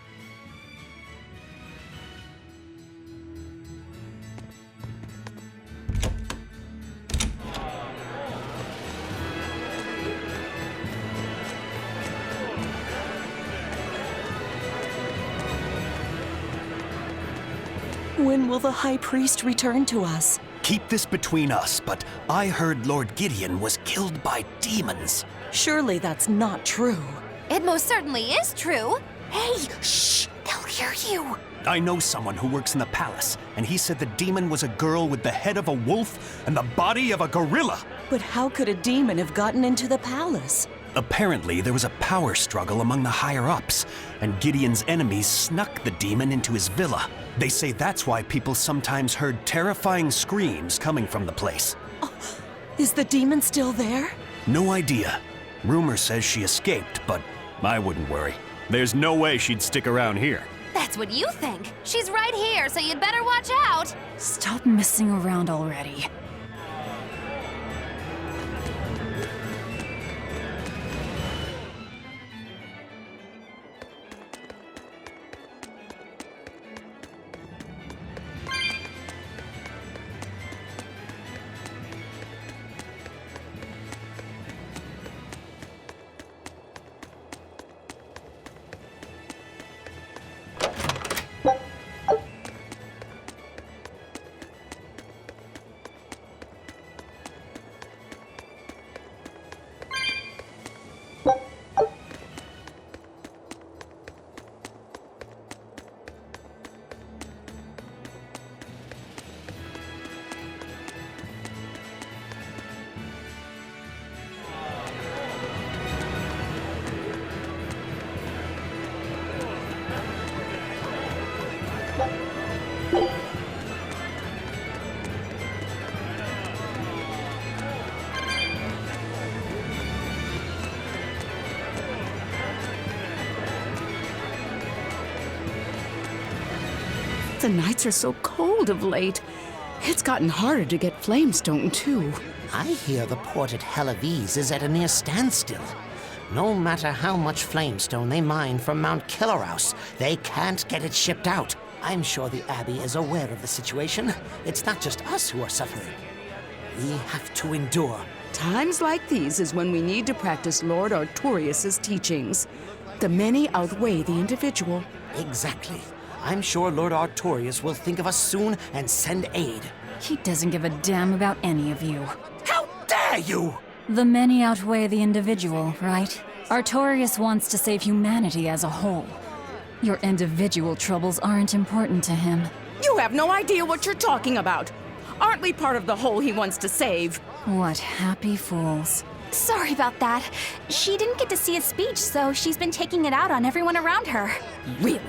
T: When will the High Priest return to us?
U: Keep this between us, but I heard Lord Gideon was killed by demons.
T: Surely that's not true.
B: It most certainly is true.
T: Hey, shh! They'll hear you.
U: I know someone who works in the palace, and he said the demon was a girl with the head of a wolf and the body of a gorilla.
T: But how could a demon have gotten into the palace?
U: Apparently, there was a power struggle among the higher-ups, and Gideon's enemies snuck the demon into his villa. They say that's why people sometimes heard terrifying screams coming from the place.
T: Oh, is the demon still there?
U: No idea. Rumor says she escaped, but I wouldn't worry. There's no way she'd stick around here.
B: That's what you think. She's right here, so you'd better watch out.
C: Stop messing around already.
T: The nights are so cold of late.
E: It's gotten harder to get flamestone, too.
V: I hear the port at Helavis is at a near standstill. No matter how much flamestone they mine from Mount Killerhouse, they can't get it shipped out. I'm sure the Abbey is aware of the situation. It's not just us who are suffering. We have to endure.
E: Times like these is when we need to practice Lord Artorius' teachings. The many outweigh the individual.
V: Exactly. I'm sure Lord Artorius will think of us soon and send aid.
C: He doesn't give a damn about any of you.
V: How dare you!
C: The many outweigh the individual, right? Artorius wants to save humanity as a whole. Your individual troubles aren't important to him.
E: You have no idea what you're talking about. Aren't we part of the whole he wants to save?
C: What happy fools.
D: Sorry about that. She didn't get to see a speech, so she's been taking it out on everyone around her.
E: Really?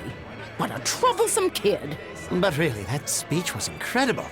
E: What a troublesome kid.
V: But really, that speech was incredible.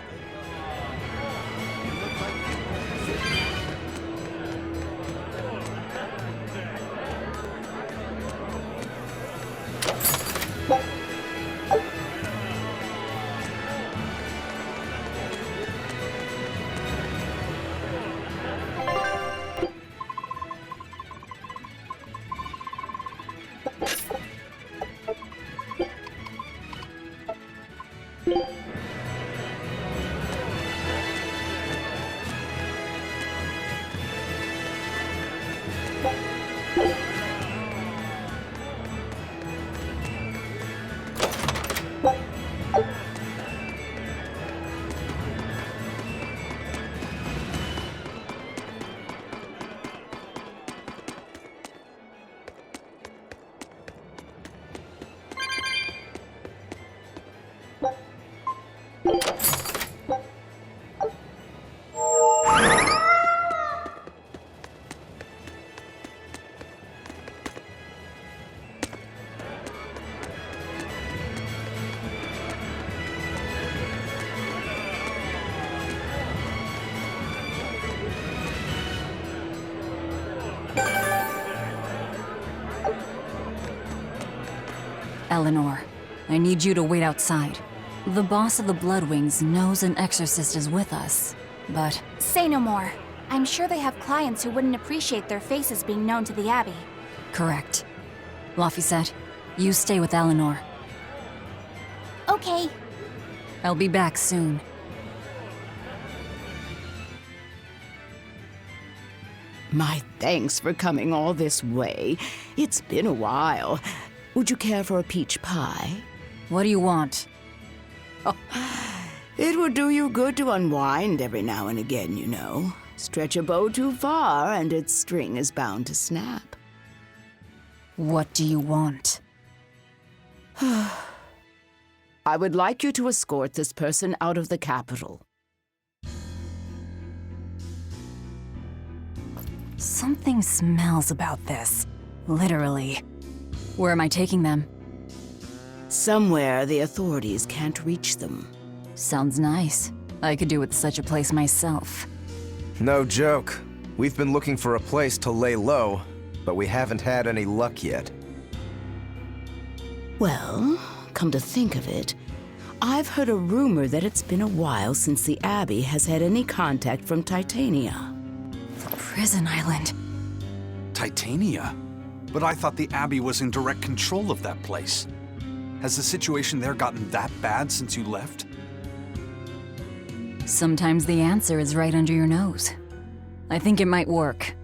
C: Eleanor, I need you to wait outside. The boss of the Bloodwings knows an exorcist is with us, but...
D: Say no more. I'm sure they have clients who wouldn't appreciate their faces being known to the Abbey.
C: Correct. Laphicet, you stay with Eleanor.
D: Okay.
C: I'll be back soon.
E: My thanks for coming all this way. It's been a while. Would you care for a peach pie?
C: What do you want?
E: Oh, it would do you good to unwind every now and again, you know. Stretch a bow too far and its string is bound to snap.
C: What do you want?
E: I would like you to escort this person out of the capital.
C: Something smells about this. Literally. Where am I taking them?
E: Somewhere the authorities can't reach them.
C: Sounds nice. I could do with such a place myself.
F: No joke. We've been looking for a place to lay low, but we haven't had any luck yet.
E: Well, come to think of it, I've heard a rumor that it's been a while since the Abbey has had any contact from Titania.
C: Prison Island.
A: Titania? But I thought the Abbey was in direct control of that place. Has the situation there gotten that bad since you left?
C: Sometimes the answer is right under your nose. I think it might work.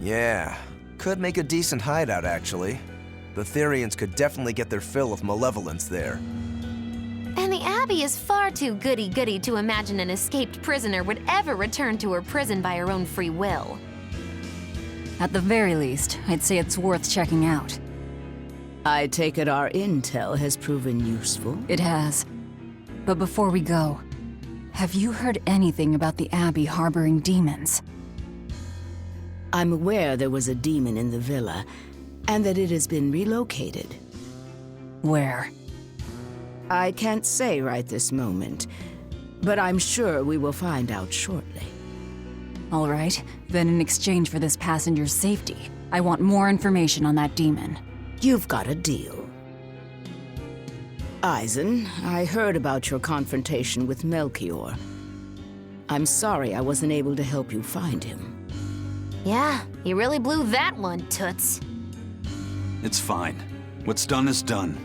F: Yeah, could make a decent hideout, actually. The Therians could definitely get their fill of malevolence there.
B: And the Abbey is far too goody-goody to imagine an escaped prisoner would ever return to her prison by her own free will.
C: At the very least, I'd say it's worth checking out.
E: I take it our intel has proven useful?
C: It has. But before we go, have you heard anything about the Abbey harboring demons?
E: I'm aware there was a demon in the villa, and that it has been relocated.
C: Where?
E: I can't say right this moment, but I'm sure we will find out shortly.
C: All right, then in exchange for this passenger's safety, I want more information on that demon.
E: You've got a deal. Eisen, I heard about your confrontation with Melchior. I'm sorry I wasn't able to help you find him.
B: Yeah, you really blew that one, Toots.
A: It's fine. What's done is done.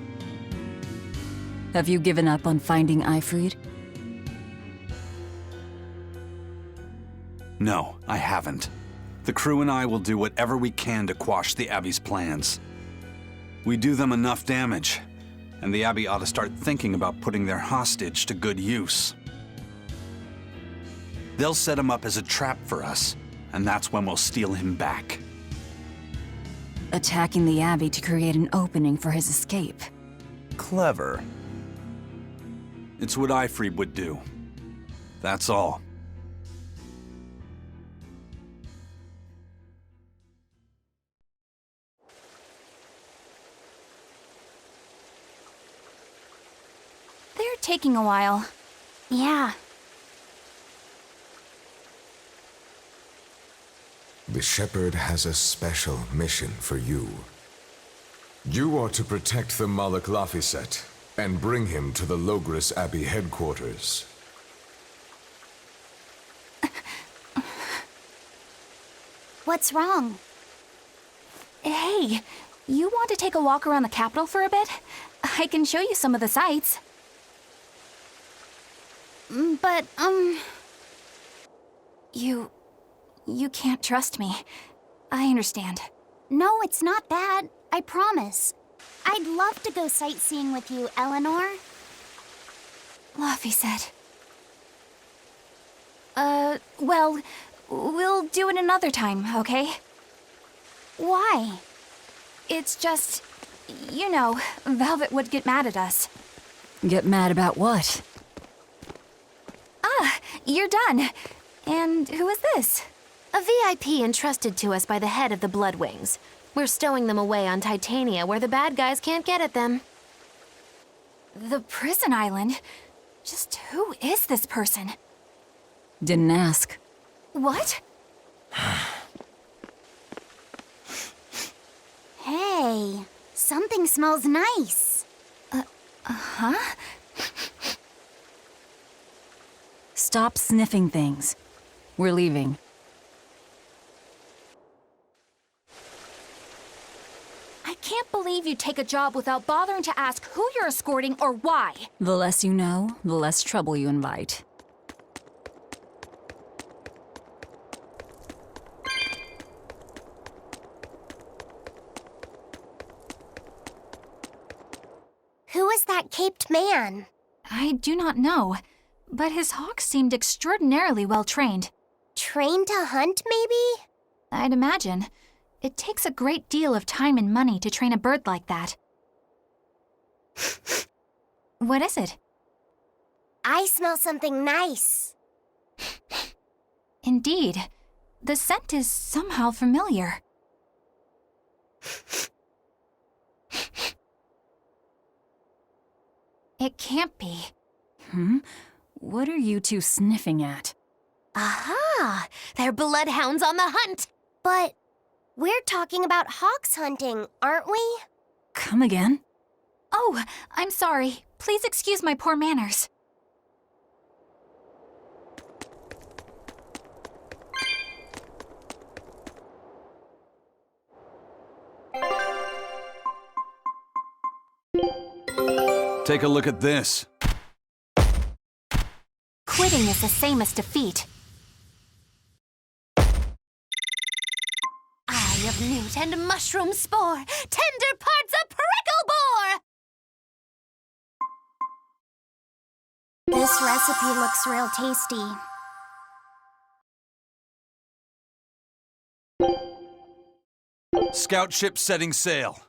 C: Have you given up on finding Eifried?
A: No, I haven't. The crew and I will do whatever we can to quash the Abbey's plans. We do them enough damage, and the Abbey ought to start thinking about putting their hostage to good use. They'll set him up as a trap for us, and that's when we'll steal him back.
C: Attacking the Abbey to create an opening for his escape.
F: Clever.
A: It's what Eifried would do. That's all.
D: They're taking a while. Yeah.
S: The Shepherd has a special mission for you. You are to protect the Malak Lafiset and bring him to the Loegres Abbey headquarters.
G: What's wrong?
D: Hey, you want to take a walk around the capital for a bit? I can show you some of the sights.
G: But,
D: You can't trust me. I understand.
G: No, it's not that. I promise. I'd love to go sightseeing with you, Eleanor.
D: Lafiset. Well, we'll do it another time, okay?
G: Why?
D: It's just, you know, Velvet would get mad at us.
C: Get mad about what?
D: Ah, you're done. And who is this?
B: A VIP entrusted to us by the head of the Bloodwings. We're stowing them away on Titania where the bad guys can't get at them.
D: The prison island? Just who is this person?
C: Didn't ask.
D: What?
G: Hey, something smells nice.
D: Huh?
C: Stop sniffing things. We're leaving.
D: I can't believe you take a job without bothering to ask who you're escorting or why.
C: The less you know, the less trouble you invite.
G: Who is that caped man?
D: I do not know, but his hawks seemed extraordinarily well trained.
G: Trained to hunt, maybe?
D: I'd imagine. It takes a great deal of time and money to train a bird like that. What is it?
G: I smell something nice.
D: Indeed. The scent is somehow familiar. It can't be.
C: What are you two sniffing at?
B: Aha! They're bloodhounds on the hunt!
G: But we're talking about hawks hunting, aren't we?
C: Come again?
D: Oh, I'm sorry. Please excuse my poor manners.
A: Take a look at this.
D: Quitting is the same as defeat.
B: Eye of newt and mushroom spore, tender parts of prickle boar!
G: This recipe looks real tasty.
A: Scout ship setting sail.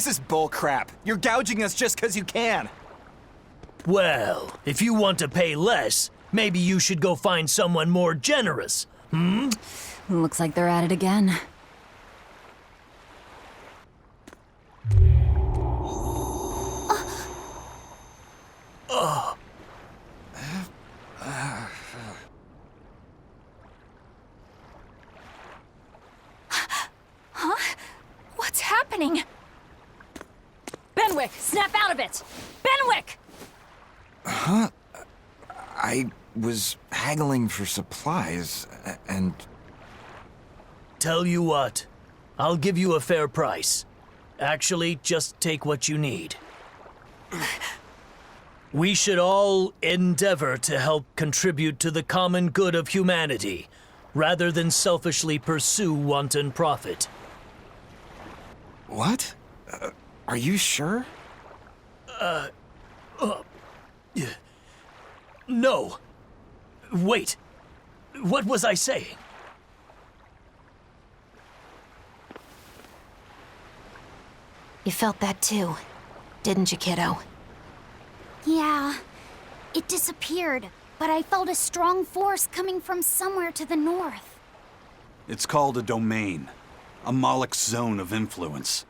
J: This is bullcrap. You're gouging us just because you can.
L: Well, if you want to pay less, maybe you should go find someone more generous, hmm?
C: Looks like they're at it again.
D: Huh? What's happening?
W: Benwick, snap out of it! Benwick!
X: Huh? I was haggling for supplies, and...
L: Tell you what, I'll give you a fair price. Actually, just take what you need. We should all endeavor to help contribute to the common good of humanity, rather than selfishly pursue wanton profit.
X: What? Are you sure?
L: No. Wait. What was I saying?
B: You felt that too, didn't you, kiddo?
G: Yeah, it disappeared, but I felt a strong force coming from somewhere to the north.
A: It's called a domain. A Moloch zone of influence.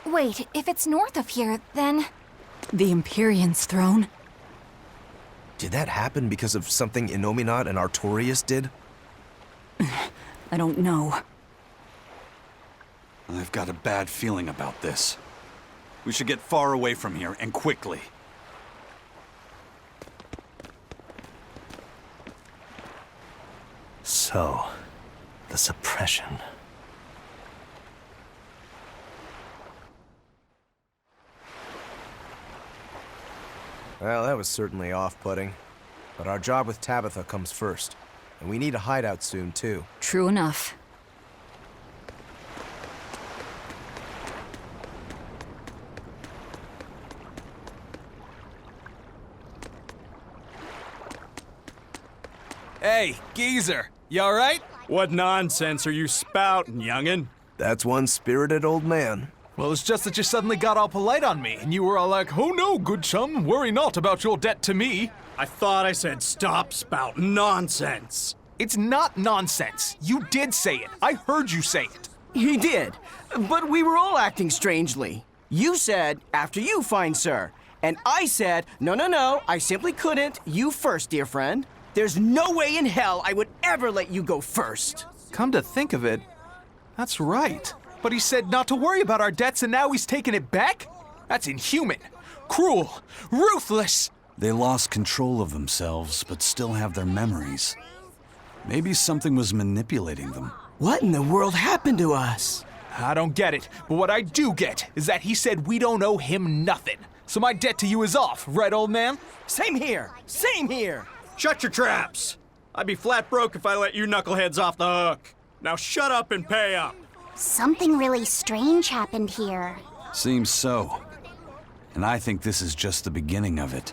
D: Wait, if it's north of here, then...
C: The Empyrean's throne?
F: Did that happen because of something Innominat and Artorias did?
C: I don't know.
A: I've got a bad feeling about this. We should get far away from here, and quickly.
U: So, the suppression.
F: Well, that was certainly off-putting. But our job with Tabitha comes first. And we need a hideout soon, too.
C: True enough.
N: Hey, geezer, you alright?
P: What nonsense are you spouting, youngin'?
F: That's one spirited old man.
N: Well, it's just that you suddenly got all polite on me, and you were all like, "Oh no, good chum, worry not about your debt to me."
P: I thought I said stop spouting nonsense.
N: It's not nonsense. You did say it. I heard you say it.
K: He did, but we were all acting strangely. You said, after you, fine sir. And I said, no, I simply couldn't. You first, dear friend. There's no way in hell I would ever let you go first.
N: Come to think of it, that's right. But he said not to worry about our debts, and now he's taking it back? That's inhuman, cruel, ruthless.
A: They lost control of themselves, but still have their memories. Maybe something was manipulating them.
K: What in the world happened to us?
N: I don't get it, but what I do get is that he said we don't owe him nothing. So my debt to you is off, right, old man?
K: Same here, same here.
P: Shut your traps! I'd be flat broke if I let you knuckleheads off the hook. Now shut up and pay up.
G: Something really strange happened here.
A: Seems so. And I think this is just the beginning of it.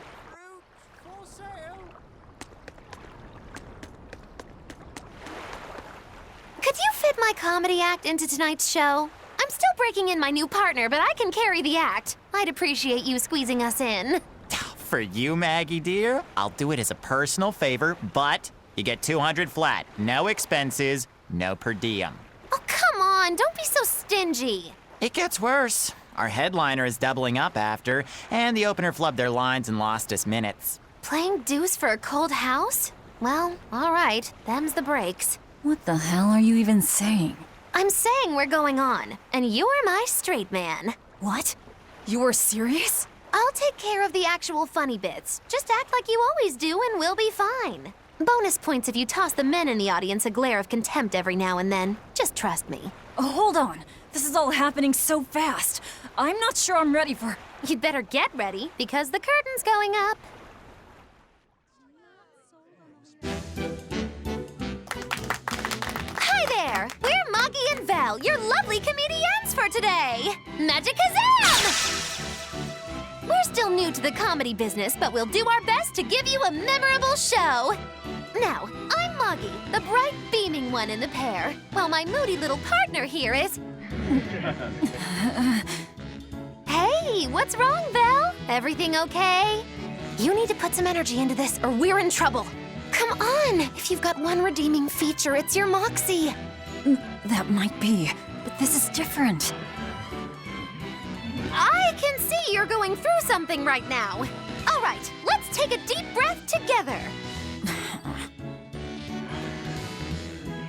B: Could you fit my comedy act into tonight's show? I'm still breaking in my new partner, but I can carry the act. I'd appreciate you squeezing us in.
Y: For you, Maggie dear, I'll do it as a personal favor, but you get 200 flat. No expenses, no per diem.
B: Oh, come on, don't be so stingy.
Y: It gets worse. Our headliner is doubling up after, and the opener flubbed their lines and lost us minutes.
B: Playing deuce for a cold house? Well, all right, them's the breaks.
C: What the hell are you even saying?
B: I'm saying we're going on, and you're my straight man.
C: What? You were serious?
B: I'll take care of the actual funny bits. Just act like you always do and we'll be fine. Bonus points if you toss the men in the audience a glare of contempt every now and then. Just trust me.
W: Oh, hold on. This is all happening so fast. I'm not sure I'm ready for...
B: You'd better get ready, because the curtain's going up. Hi there! We're Maggie and Val, your lovely comedians for today! Magicazam! We're still new to the comedy business, but we'll do our best to give you a memorable show. Now, I'm Moggy, the bright, beaming one in the pair, while my moody little partner here is... Hey, what's wrong, Vel? Everything okay? You need to put some energy into this, or we're in trouble. Come on! If you've got one redeeming feature, it's your moxie.
W: That might be, but this is different.
B: I can see you're going through something right now. All right, let's take a deep breath together.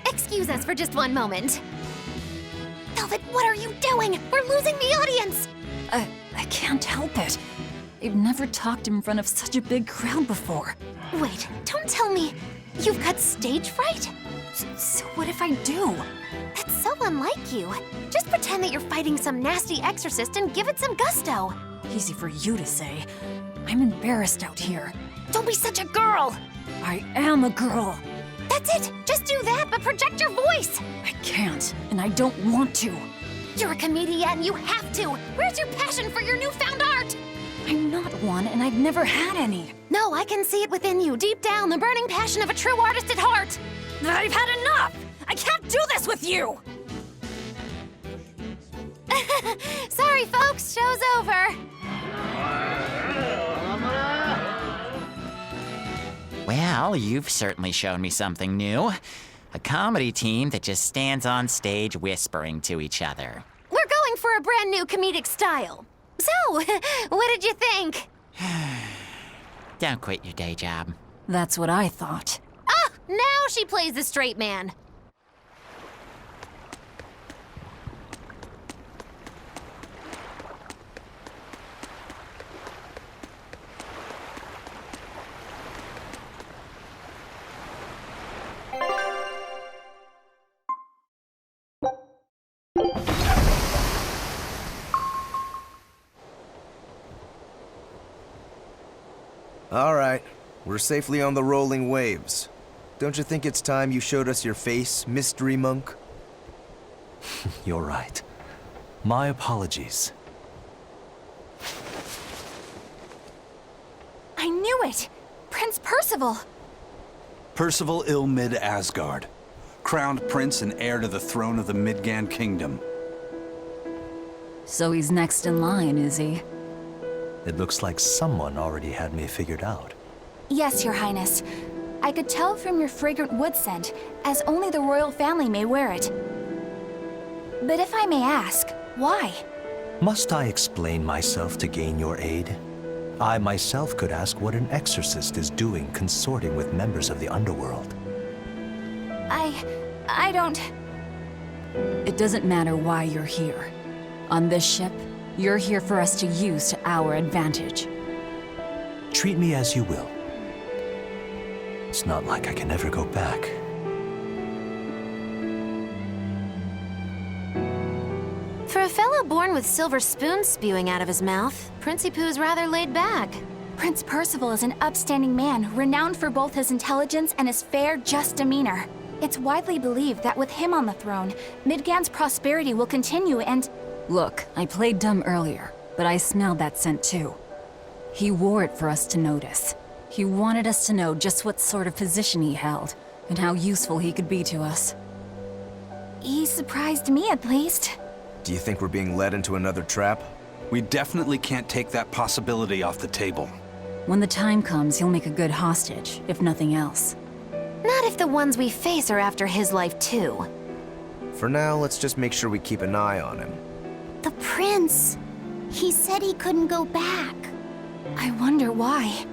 B: Excuse us for just one moment. Velvet, what are you doing? We're losing the audience!
W: I can't help it. I've never talked in front of such a big crowd before.
B: Wait, don't tell me you've got stage fright?
W: So what if I do?
B: That's so unlike you. Just pretend that you're fighting some nasty exorcist and give it some gusto.
W: Easy for you to say. I'm embarrassed out here.
B: Don't be such a girl!
W: I am a girl.
B: That's it! Just do that, but project your voice!
W: I can't, and I don't want to.
B: You're a comedian, you have to! Where's your passion for your newfound art?
W: I'm not one, and I've never had any.
B: No, I can see it within you, deep down, the burning passion of a true artist at heart!
W: I've had enough! I can't do this with you!
B: Sorry, folks, show's over.
Y: Well, you've certainly shown me something new. A comedy team that just stands on stage whispering to each other.
B: We're going for a brand new comedic style. So, what did you think?
Y: Don't quit your day job.
W: That's what I thought.
B: Ah, now she plays the straight man.
F: All right, we're safely on the rolling waves. Don't you think it's time you showed us your face, Mystery Monk?
H: You're right. My apologies.
D: I knew it! Prince Percival!
A: Percival Ilmid Asgard, crowned prince and heir to the throne of the Midgand Kingdom.
C: So he's next in line, is he?
H: It looks like someone already had me figured out.
D: Yes, Your Highness. I could tell from your fragrant wood scent, as only the royal family may wear it. But if I may ask, why?
H: Must I explain myself to gain your aid? I myself could ask what an exorcist is doing consorting with members of the underworld.
D: I don't...
C: It doesn't matter why you're here. On this ship, you're here for us to use to our advantage.
H: Treat me as you will. It's not like I can ever go back.
B: For a fellow born with silver spoons spewing out of his mouth, Princey Pooh's rather laid back.
D: Prince Percival is an upstanding man, renowned for both his intelligence and his fair, just demeanor. It's widely believed that with him on the throne, Midgand's prosperity will continue and...
C: Look, I played dumb earlier, but I smelled that scent too. He wore it for us to notice. He wanted us to know just what sort of position he held, and how useful he could be to us.
D: He surprised me, at least.
F: Do you think we're being led into another trap?
A: We definitely can't take that possibility off the table.
C: When the time comes, he'll make a good hostage, if nothing else.
B: Not if the ones we face are after his life too.
F: For now, let's just make sure we keep an eye on him.
G: The prince. He said he couldn't go back.
D: I wonder why.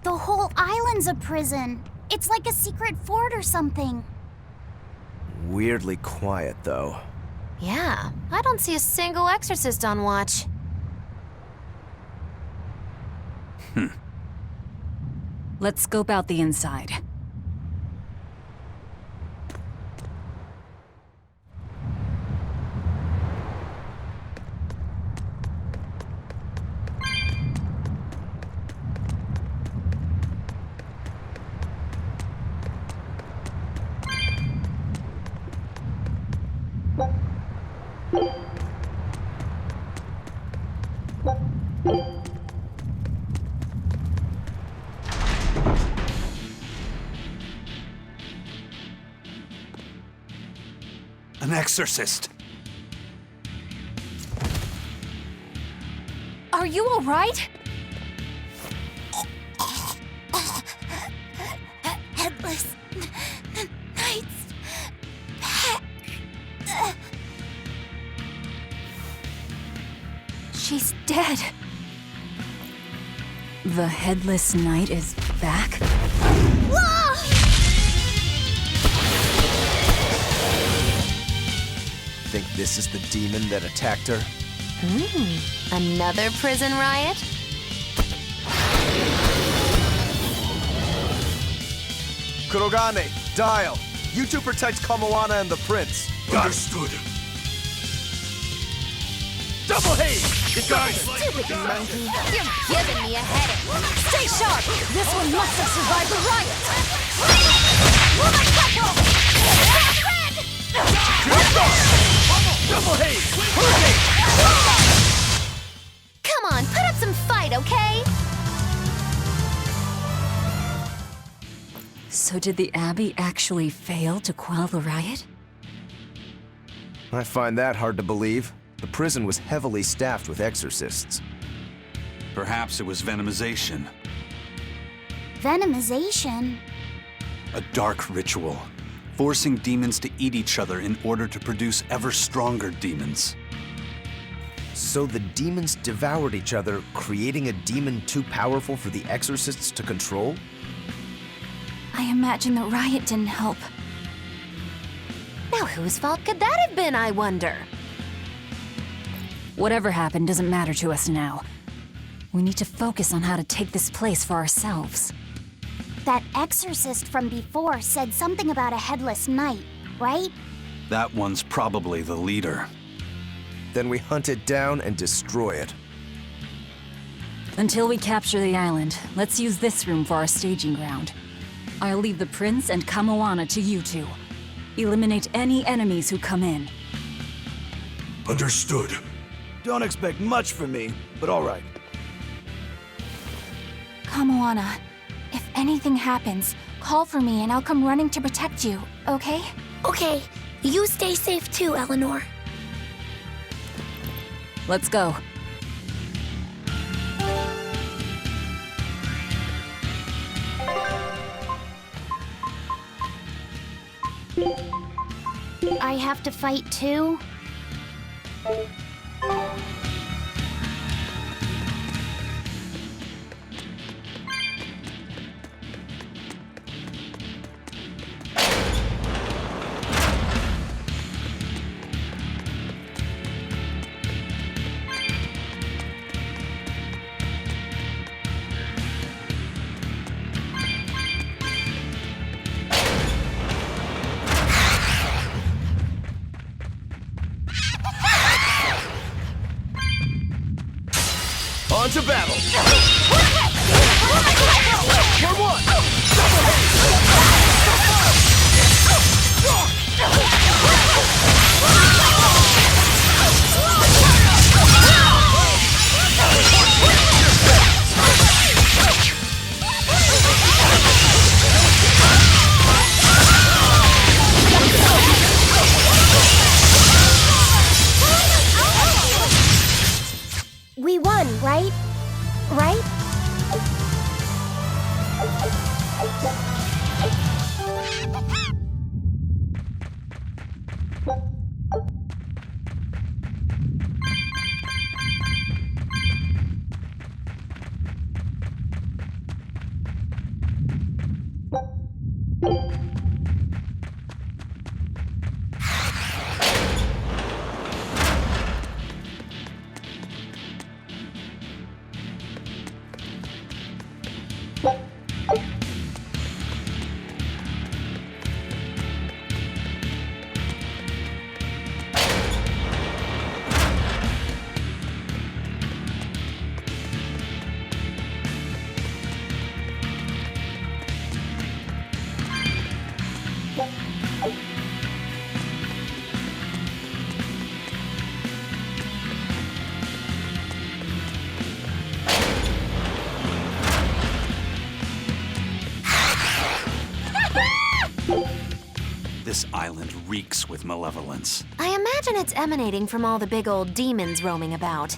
G: The whole island's a prison. It's like a secret fort or something.
F: Weirdly quiet, though.
B: Yeah, I don't see a single exorcist on watch.
C: Let's scope out the inside.
A: An exorcist.
D: Are you all right?
G: Headless Knights back.
D: She's dead.
C: The Headless Knight is back?
F: Think this is the demon that attacked her?
B: Another prison riot?
F: Kurogane, dial. You two protect Kamoana and the prince.
I: Understood.
L: Double haze!
B: Stupid monkey. You're giving me a headache.
D: Stay sharp! This one must have survived the riot!
L: Double haze!
B: Come on, put up some fight, okay?
C: So did the Abbey actually fail to quell the riot?
F: I find that hard to believe. The prison was heavily staffed with exorcists.
A: Perhaps it was venomization.
G: Venomization?
A: A dark ritual, forcing demons to eat each other in order to produce ever stronger demons.
F: So the demons devoured each other, creating a demon too powerful for the exorcists to control?
D: I imagine the riot didn't help.
B: Now whose fault could that have been, I wonder?
C: Whatever happened doesn't matter to us now. We need to focus on how to take this place for ourselves.
G: That exorcist from before said something about a headless knight, right?
A: That one's probably the leader.
F: Then we hunt it down and destroy it.
C: Until we capture the island, let's use this room for our staging ground. I'll leave the prince and Kamoana to you two. Eliminate any enemies who come in.
I: Understood.
M: Don't expect much from me, but all right.
D: Kamoana, if anything happens, call for me and I'll come running to protect you, okay?
G: Okay, you stay safe too, Eleanor.
C: Let's go.
G: I have to fight too?
F: On to battle! For one!
G: We won, right? Right?
A: This island reeks with malevolence.
B: I imagine it's emanating from all the big old demons roaming about.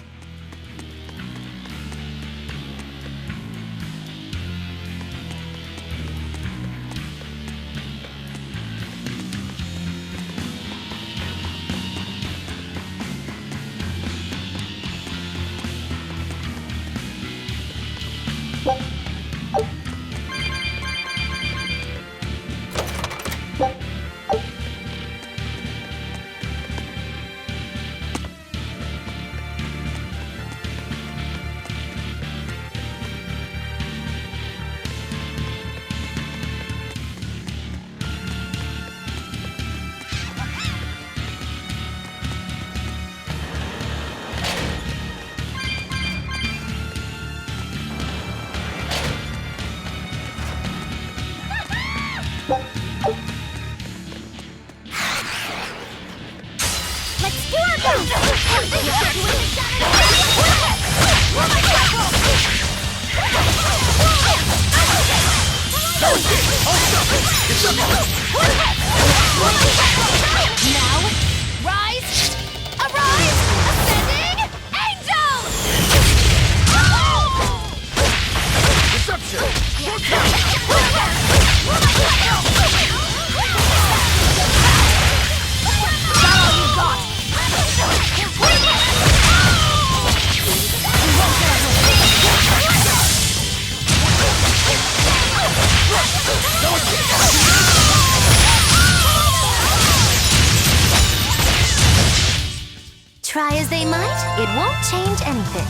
B: Try as they might, it won't change anything.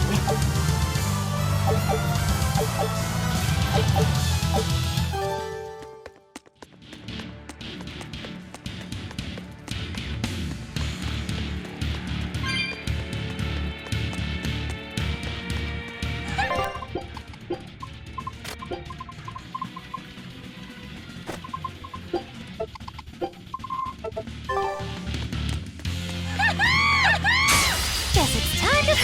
B: Guess it's time to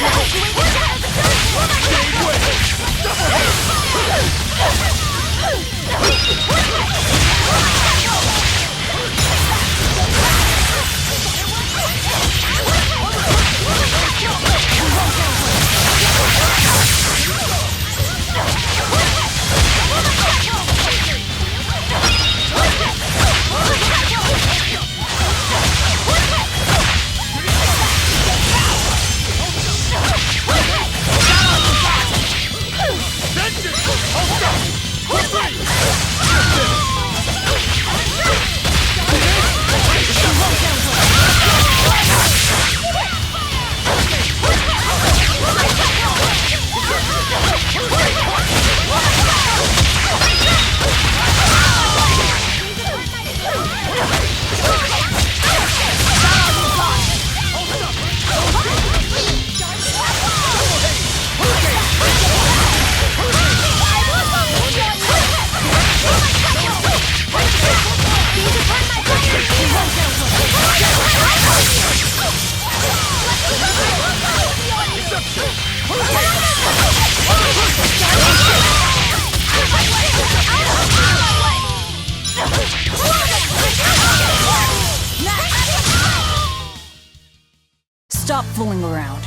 W: Stop fooling around.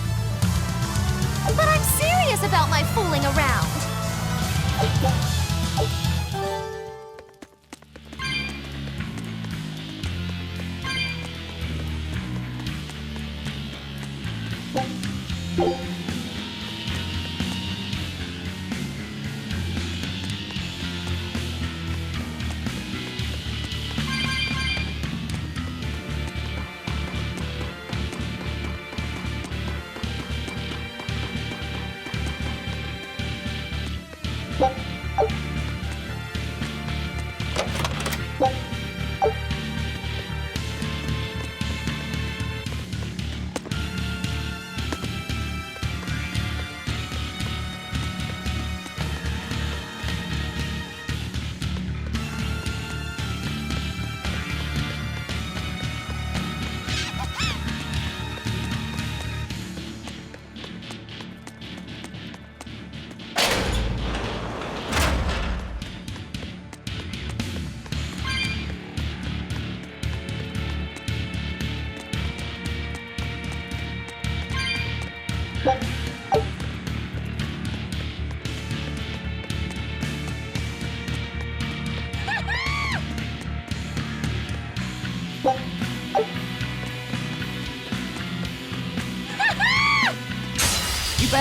B: But I'm serious about my fooling around.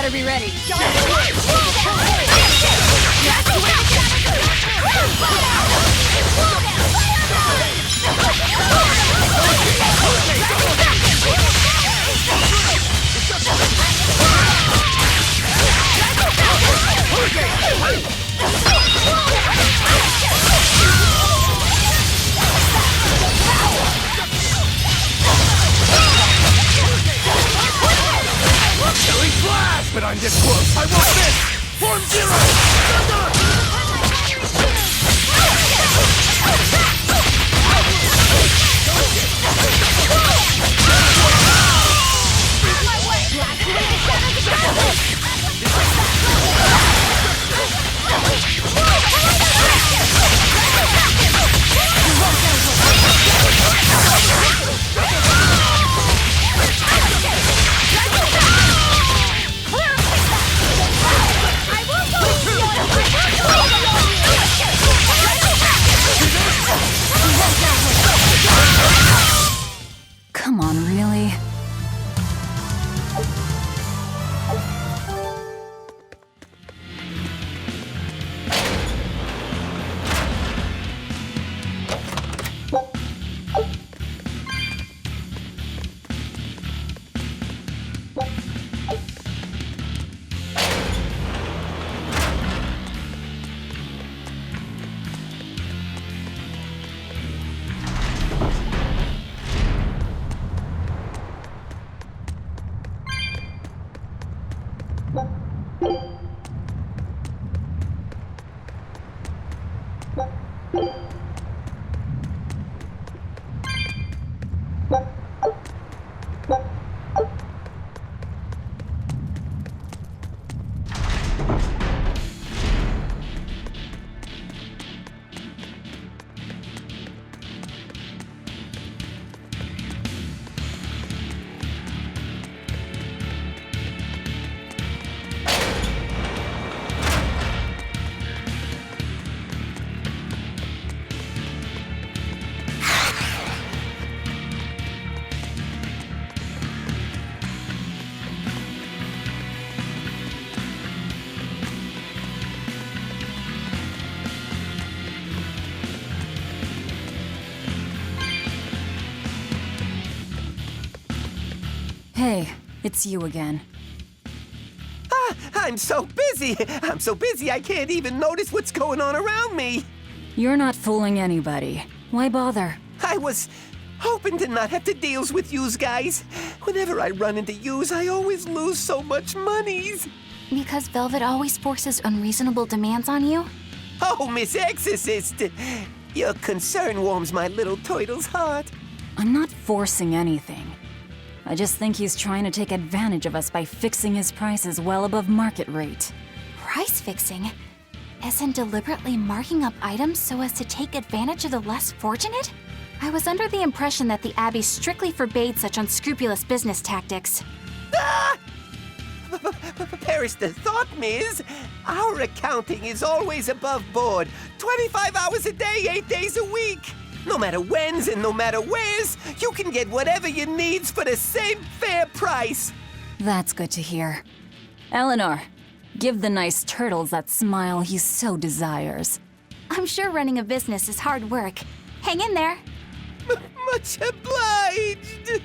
W: better be ready.
I: Killing flash! But I'm this close! I want this! Form zero!
W: Come on, really? Hey, it's you again.
O: I'm so busy! I'm so busy I can't even notice what's going on around me!
W: You're not fooling anybody. Why bother?
O: I was hoping to not have to deal with yous guys. Whenever I run into yous, I always lose so much monies.
D: Because Velvet always forces unreasonable demands on you?
O: Oh, Miss Exorcist! Your concern warms my little turtle's heart.
W: I'm not forcing anything. I just think he's trying to take advantage of us by fixing his prices well above market rate.
D: Price fixing? As in deliberately marking up items so as to take advantage of the less fortunate? I was under the impression that the Abbey strictly forbade such unscrupulous business tactics.
O: Ah! Perish the thought, Miss. Our accounting is always above board. 25 hours a day, 8 days a week. No matter whens and no matter wheres, you can get whatever you needs for the same fair price.
W: That's good to hear. Eleanor, give the nice turtles that smile he so desires.
D: I'm sure running a business is hard work. Hang in there.
O: Much obliged.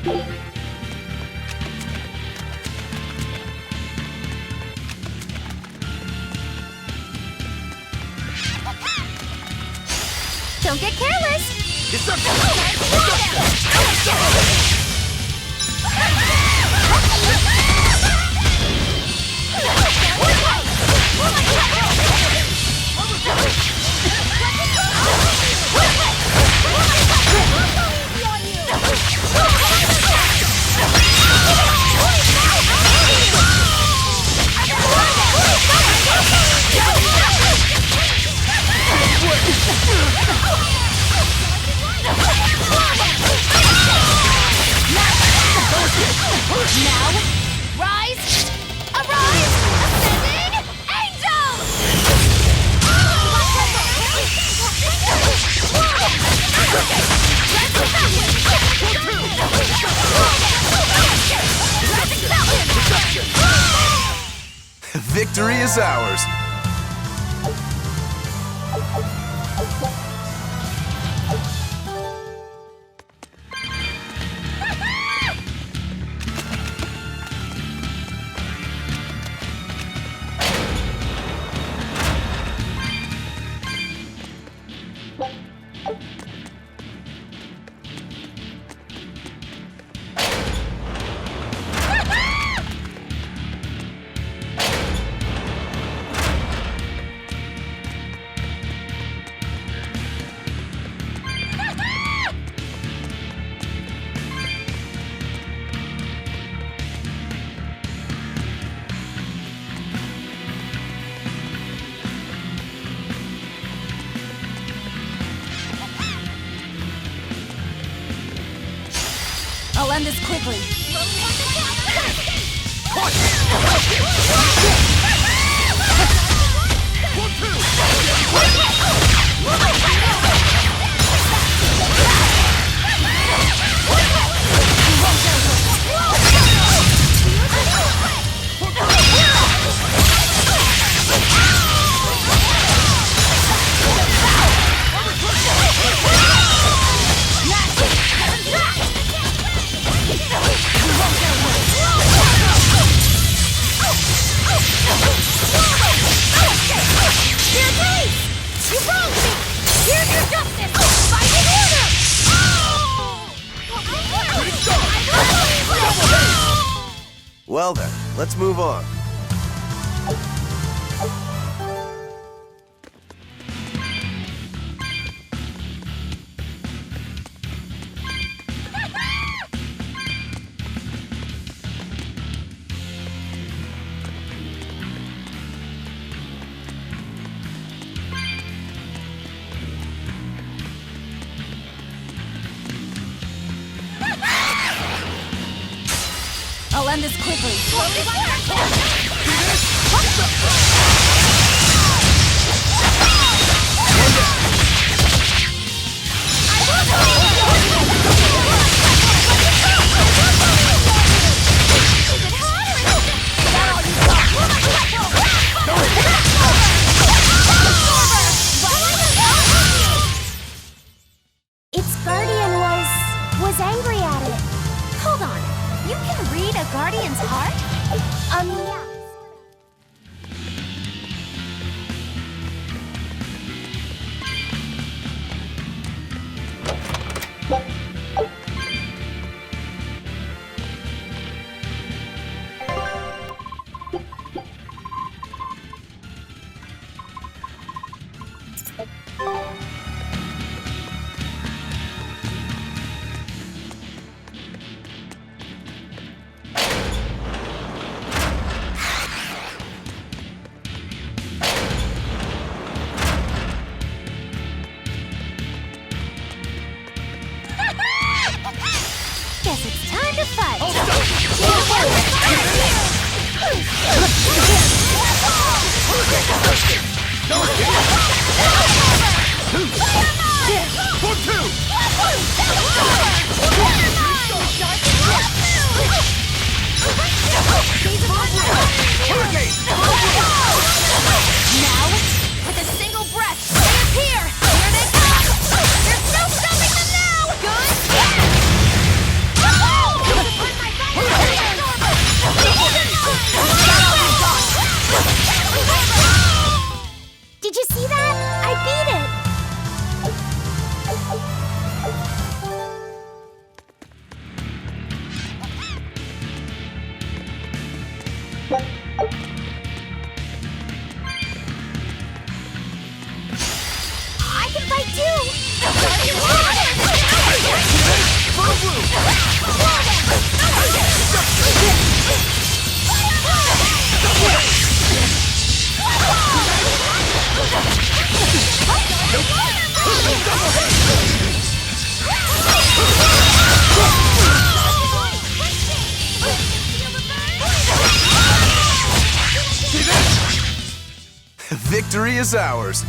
B: Don't get careless! Now, rise! Arise! Ascending! Angel!
F: Victory is ours.
W: I'll end this quickly.
F: Well then, let's move on.
W: I'll end this quickly.
G: Its guardian was angry at it.
B: Hold on. You can read a guardian's heart?
G: Yeah.
B: Guess it's time to fight! Now, with a single breath, they appear! Here they come! There's no stopping them now! Good!
F: Victory is ours.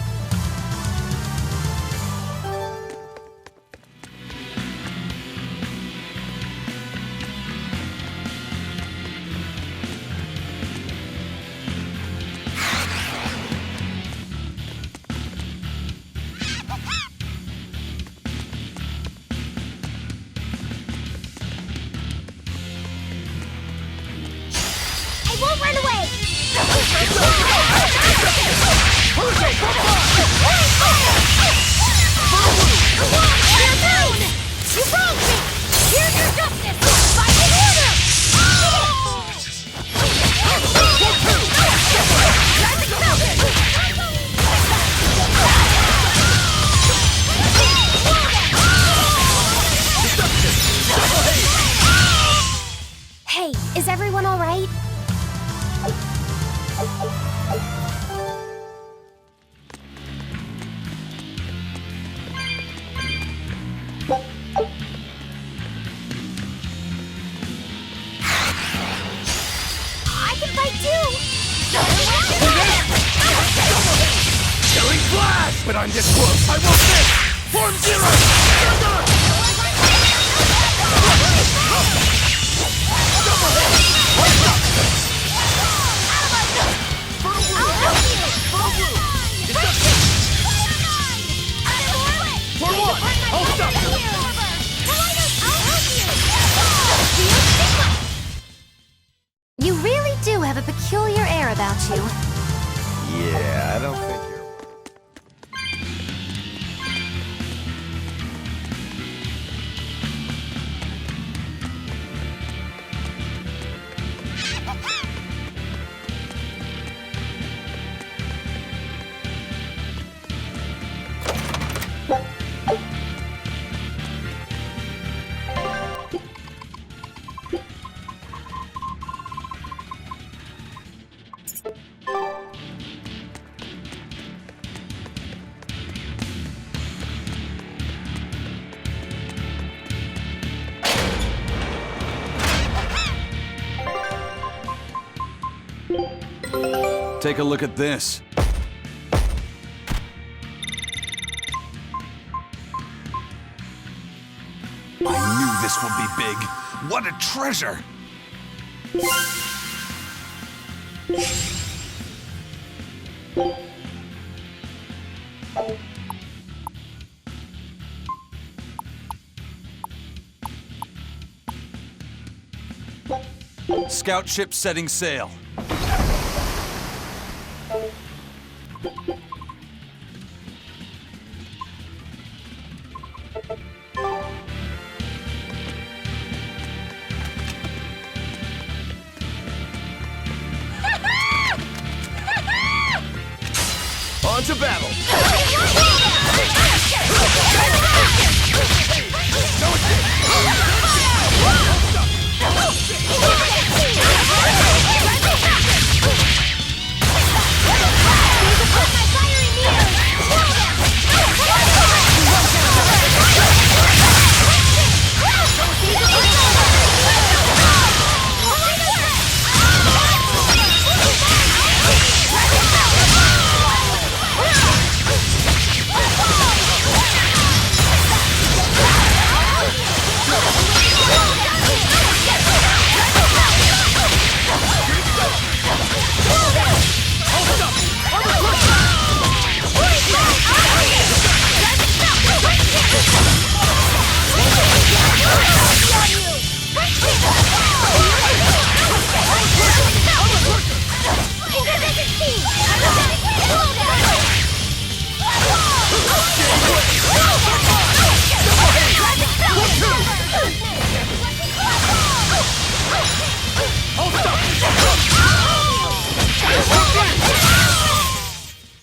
G: I won't run away! You're down! You broke me! Here's your justice! Fight in order! Hey, is everyone all right? I can fight too!
I: Killing flash! But I'm this close, I won't miss! Form zero! For one! I'll stop you!
B: You really do have a peculiar air about you.
F: Yeah, I don't think you're...
A: Take a look at this. I knew this would be big. What a treasure! Scout ship setting sail.
I: On to battle!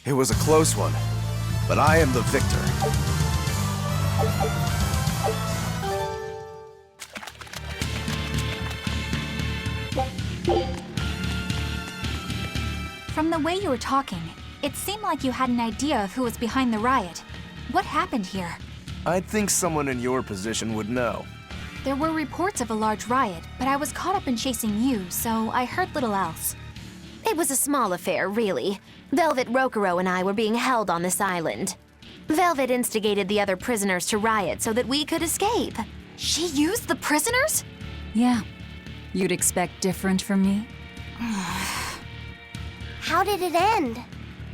F: It was a close one, but I am the victor.
D: From the way you were talking, it seemed like you had an idea of who was behind the riot. What happened here?
F: I'd think someone in your position would know.
D: There were reports of a large riot, but I was caught up in chasing you, so I heard little else.
B: It was a small affair, really. Velvet Crowe and I were being held on this island. Velvet instigated the other prisoners to riot so that we could escape.
D: She used the prisoners?
C: Yeah. You'd expect different from me?
G: How did it end?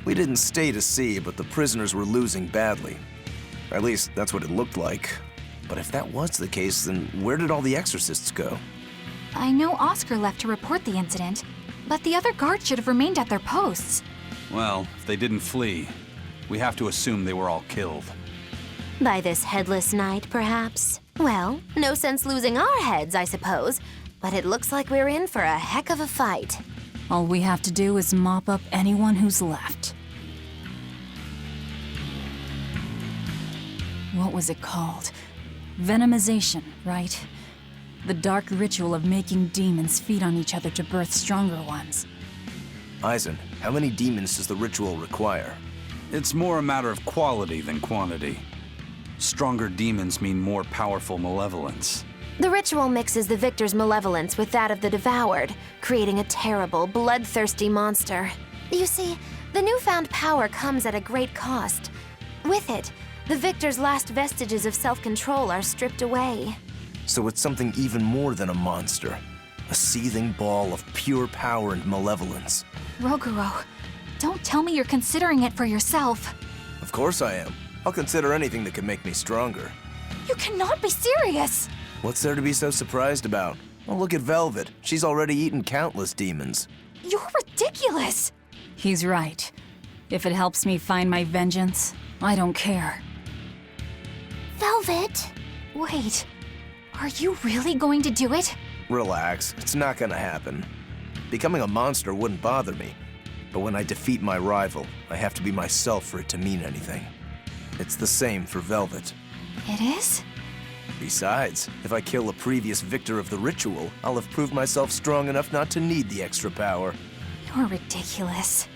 F: We didn't stay to see, but the prisoners were losing badly. At least, that's what it looked like. But if that was the case, then where did all the exorcists go?
D: I know Oscar left to report the incident, but the other guards should have remained at their posts.
A: Well, if they didn't flee, we have to assume they were all killed.
B: By this headless night, perhaps? Well, no sense losing our heads, I suppose. But it looks like we're in for a heck of a fight.
C: All we have to do is mop up anyone who's left. What was it called? Venomization, right? The dark ritual of making demons feed on each other to birth stronger ones.
F: Eisen, how many demons does the ritual require?
A: It's more a matter of quality than quantity. Stronger demons mean more powerful malevolence.
B: The ritual mixes the victor's malevolence with that of the devoured, creating a terrible, bloodthirsty monster. You see, the newfound power comes at a great cost. With it, the victor's last vestiges of self-control are stripped away.
F: So it's something even more than a monster. A seething ball of pure power and malevolence.
D: Rougero, don't tell me you're considering it for yourself.
F: Of course I am. I'll consider anything that can make me stronger.
D: You cannot be serious!
F: What's there to be so surprised about? Well, look at Velvet. She's already eaten countless demons.
D: You're ridiculous!
C: He's right. If it helps me find my vengeance, I don't care.
G: Velvet!
D: Wait, are you really going to do it?
F: Relax, it's not gonna happen. Becoming a monster wouldn't bother me. But when I defeat my rival, I have to be myself for it to mean anything. It's the same for Velvet.
D: It is?
F: Besides, if I kill a previous victor of the ritual, I'll have proved myself strong enough not to need the extra power.
D: You're ridiculous.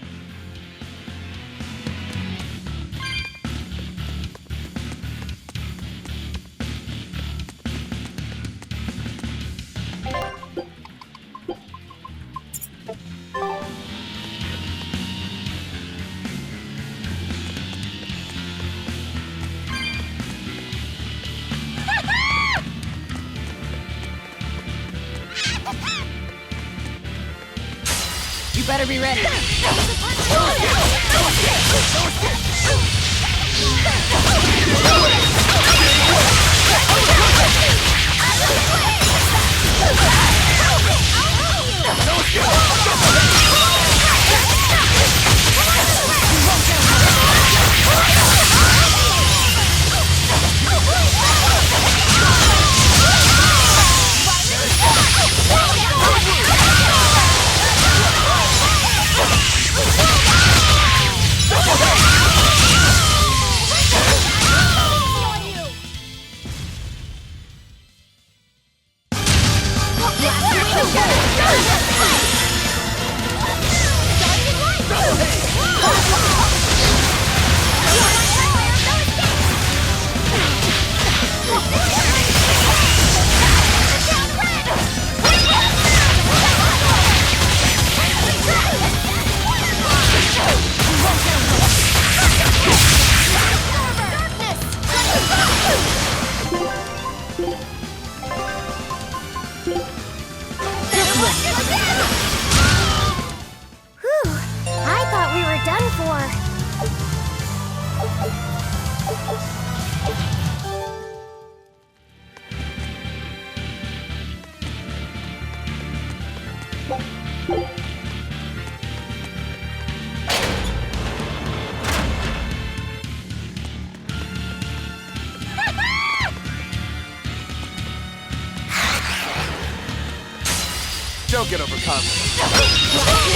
E: You better be ready.
F: Don't get overconfident.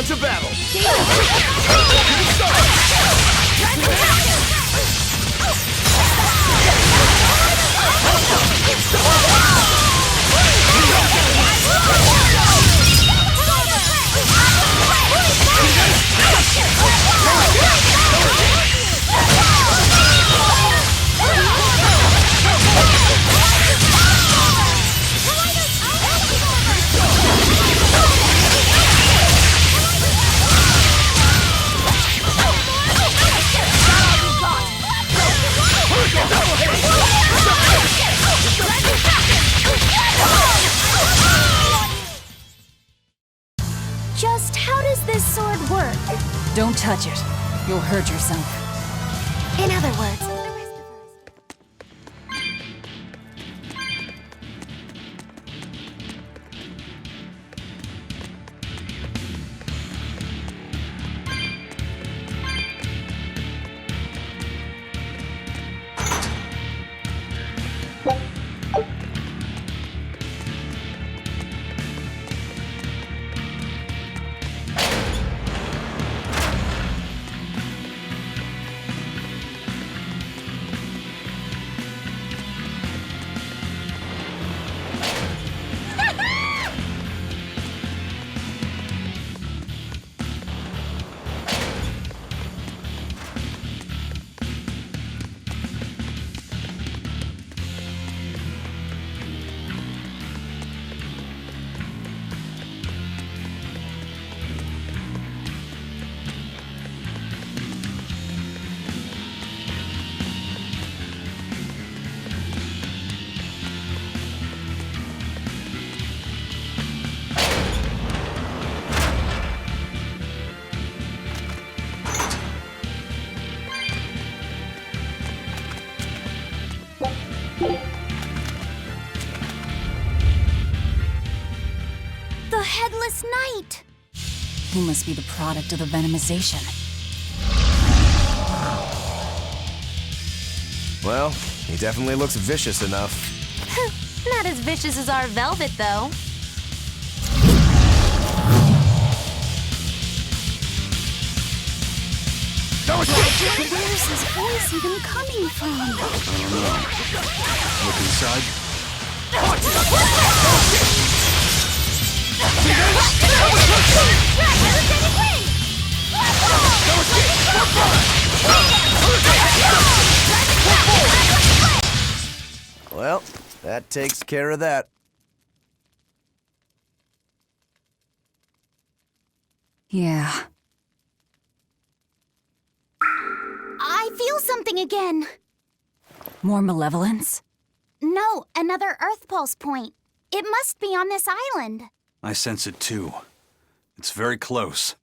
I: On to battle!
G: Just how does this sword work?
W: Don't touch it. You'll hurt yourself.
G: In other words, the Headless Knight!
W: He must be the product of the venomization.
F: Well, he definitely looks vicious enough.
B: Not as vicious as our Velvet, though.
G: Where's his voice even coming from?
A: I don't know. Look inside.
F: Well, that takes care of that.
W: Yeah.
G: I feel something again.
W: More malevolence?
G: No, another Earth Pulse point. It must be on this island.
A: I sense it too. It's very close.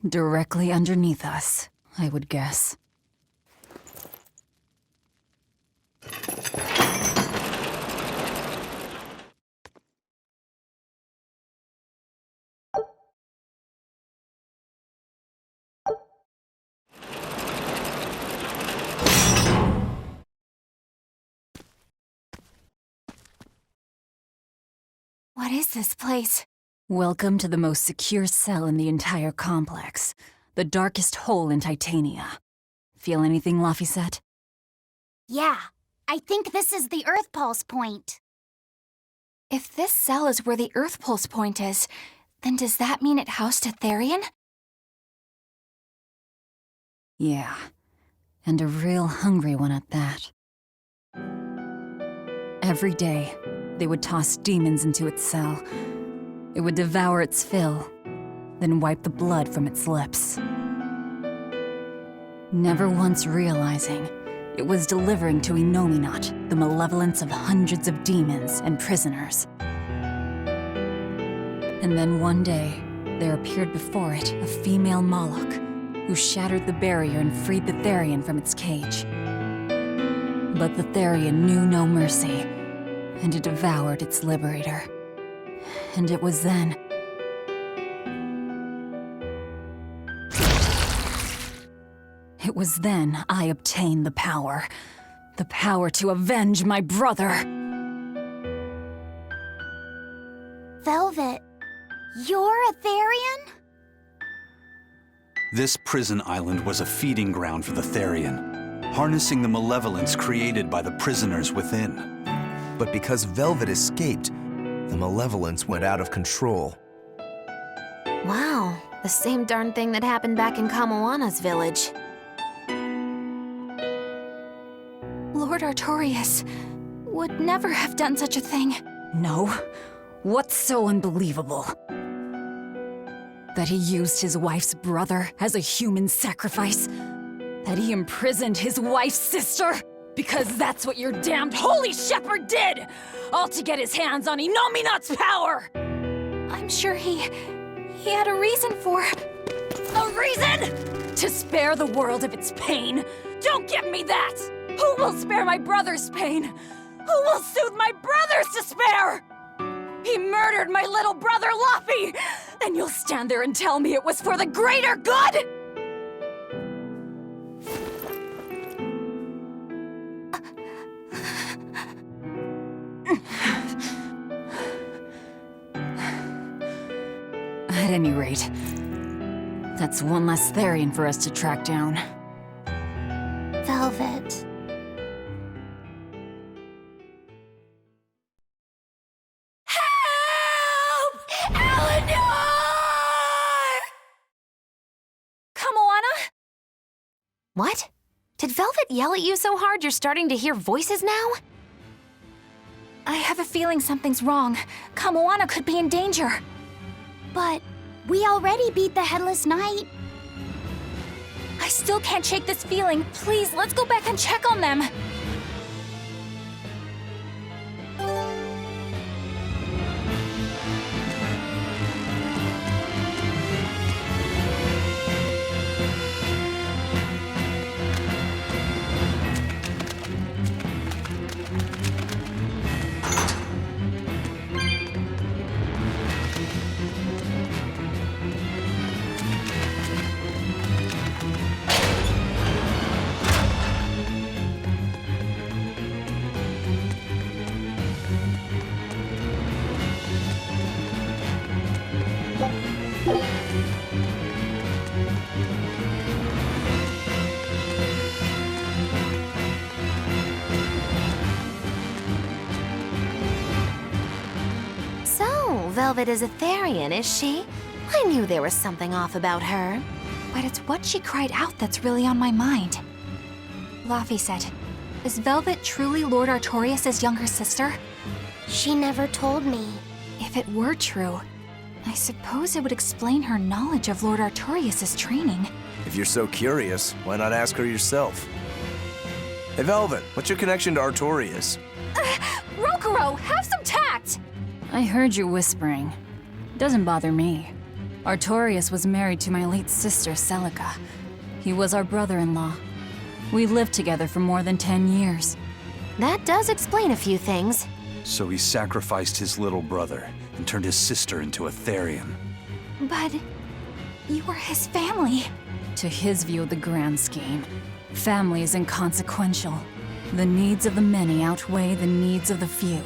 W: Directly underneath us, I would guess.
D: What is this place?
W: Welcome to the most secure cell in the entire complex. The darkest hole in Titania. Feel anything, Laphicet?
G: Yeah, I think this is the Earth Pulse point.
D: If this cell is where the Earth Pulse point is, then does that mean it housed a Therian?
W: Yeah. And a real hungry one at that. Every day, they would toss demons into its cell. It would devour its fill, then wipe the blood from its lips. Never once realizing, it was delivering to Inominat the malevolence of hundreds of demons and prisoners. And then one day, there appeared before it a female Moloch, who shattered the barrier and freed the Therian from its cage. But the Therian knew no mercy, and it devoured its liberator. And it was then... It was then I obtained the power. The power to avenge my brother!
G: Velvet, You're a Therian?
A: This prison island was a feeding ground for the Therian, harnessing the malevolence created by the prisoners within.
F: But because Velvet escaped, the malevolence went out of control.
B: Wow, the same darn thing that happened back in Kamoana's village.
D: Lord Artorias would never have done such a thing.
W: No. What's so unbelievable? That he used his wife's brother as a human sacrifice? That he imprisoned his wife's sister? Because that's what your damned holy shepherd did! All to get his hands on Inominat's power!
D: I'm sure he had a reason for...
W: A reason? To spare the world of its pain? Don't give me that! Who will spare my brother's pain? Who will soothe my brother's despair? He murdered my little brother, Luffy! And you'll stand there and tell me it was for the greater good? At any rate, that's one less Therian for us to track down.
G: Velvet.
B: What? Did Velvet yell at you so hard you're starting to hear voices now?
D: I have a feeling something's wrong. Kamoana could be in danger.
G: But we already beat the Headless Knight.
D: I still can't shake this feeling. Please, let's go back and check on them.
B: Velvet is a Therian, is she? I knew there was something off about her.
D: But it's what she cried out that's really on my mind. Laffy said, is Velvet truly Lord Artorias' younger sister?
G: She never told me.
D: If it were true, I suppose it would explain her knowledge of Lord Artorias' training.
F: If you're so curious, why not ask her yourself? Hey Velvet, what's your connection to Artorias?
D: Rokuro, have some tact!
C: I heard you whispering. Doesn't bother me. Artorias was married to my late sister, Celica. He was our brother-in-law. We lived together for more than 10 years.
B: That does explain a few things.
A: So he sacrificed his little brother and turned his sister into a Therian.
D: But you were his family.
C: To his view of the grand scheme, family is inconsequential. The needs of the many outweigh the needs of the few.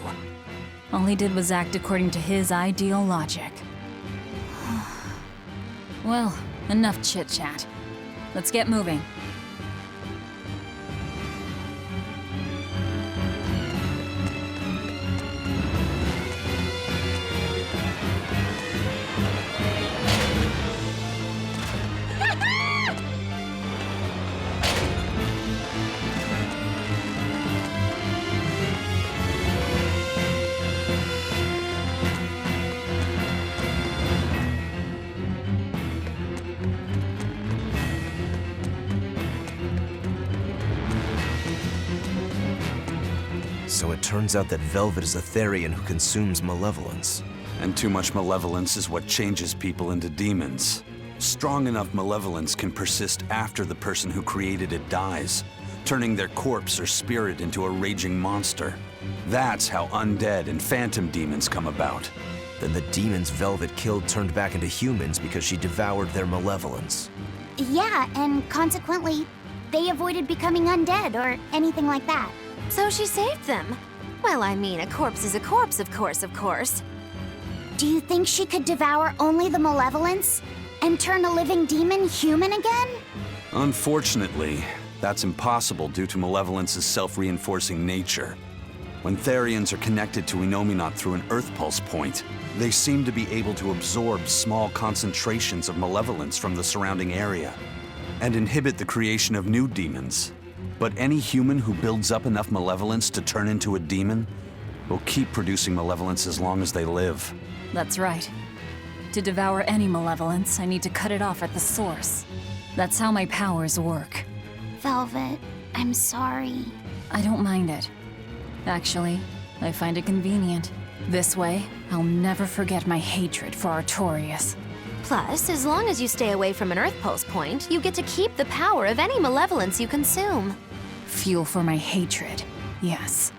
C: All he did was act according to his ideal logic. Well, enough chit-chat. Let's get moving.
F: So it turns out that Velvet is a Therian who consumes malevolence.
A: And too much malevolence is what changes people into demons. Strong enough malevolence can persist after the person who created it dies, turning their corpse or spirit into a raging monster. That's how undead and phantom demons come about.
F: Then the demons Velvet killed turned back into humans because she devoured their malevolence.
G: Yeah, and consequently, they avoided becoming undead or anything like that.
B: So she saved them. Well, I mean, a corpse is a corpse, of course.
G: Do you think she could devour only the malevolence and turn a living demon human again?
A: Unfortunately, that's impossible due to Malevolence's self-reinforcing nature. When Therians are connected to Enominat through an Earth Pulse point, they seem to be able to absorb small concentrations of malevolence from the surrounding area and inhibit the creation of new demons. But any human who builds up enough malevolence to turn into a demon will keep producing malevolence as long as they live.
W: That's right. To devour any malevolence, I need to cut it off at the source. That's how my powers work.
G: Velvet, I'm sorry.
W: I don't mind it. Actually, I find it convenient. This way, I'll never forget my hatred for Artorias.
B: Plus, as long as you stay away from an Earth Pulse point, you get to keep the power of any malevolence you consume.
W: Fuel for my hatred, yes.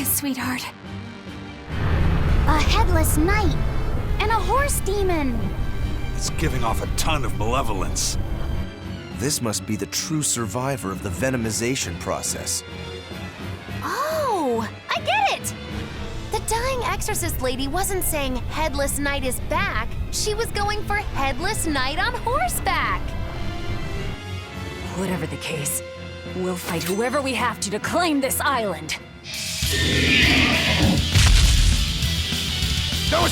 D: Sweetheart.
G: A headless knight and a horse demon.
A: It's giving off a ton of malevolence.
F: This must be the true survivor of the venomization process.
B: Oh, I get it! The dying exorcist lady wasn't saying Headless Knight is back. She was going for Headless Knight on horseback.
W: Whatever the case, we'll fight whoever we have to claim this island.
G: Now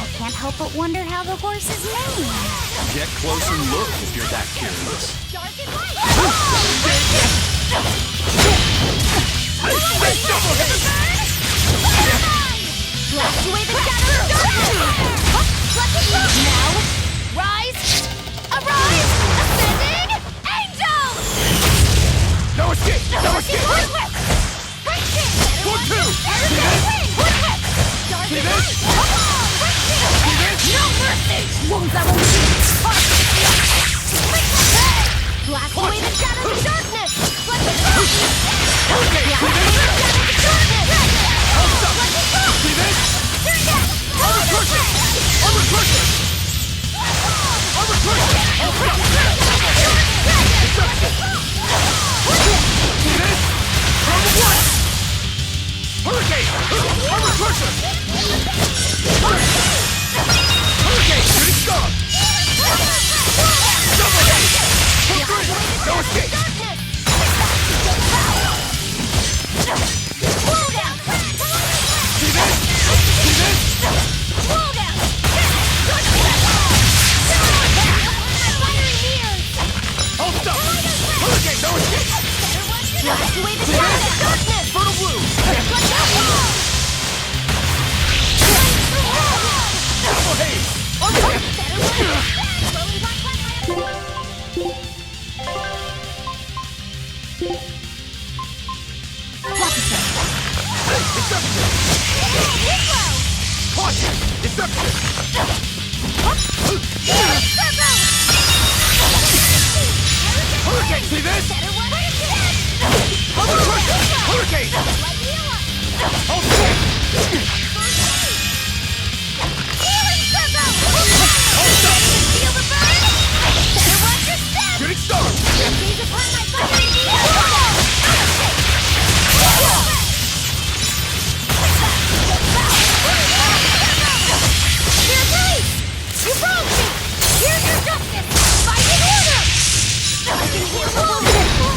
G: I can't help but wonder how the horse is named.
A: Get close and look if you're that curious.
B: Blast away the shadow of darkness! Let it go! Now, rise! Arise! Ascending! Angel!
I: No escape! No escape! One, two! See this?
B: No mercy! Blast away the shadows of darkness! Let it go! Blast away the shadows of darkness! Let it go!
I: See this? Armor crush! Armor crush! Armor crush! See this? From what? Hurricane! Armor crusher! Hurricane! Shooting star! Double hit! No escape! See this? See this? Hold up! Hurricane! No escape!
B: Blast away the shadows of darkness!
I: Fertile blue! Double haze! Caution! Deception! Hurricane! See this? Hurricane! Hold still! Shooting star!
B: You broke me! Here's your justice! Fight in order! I can hear the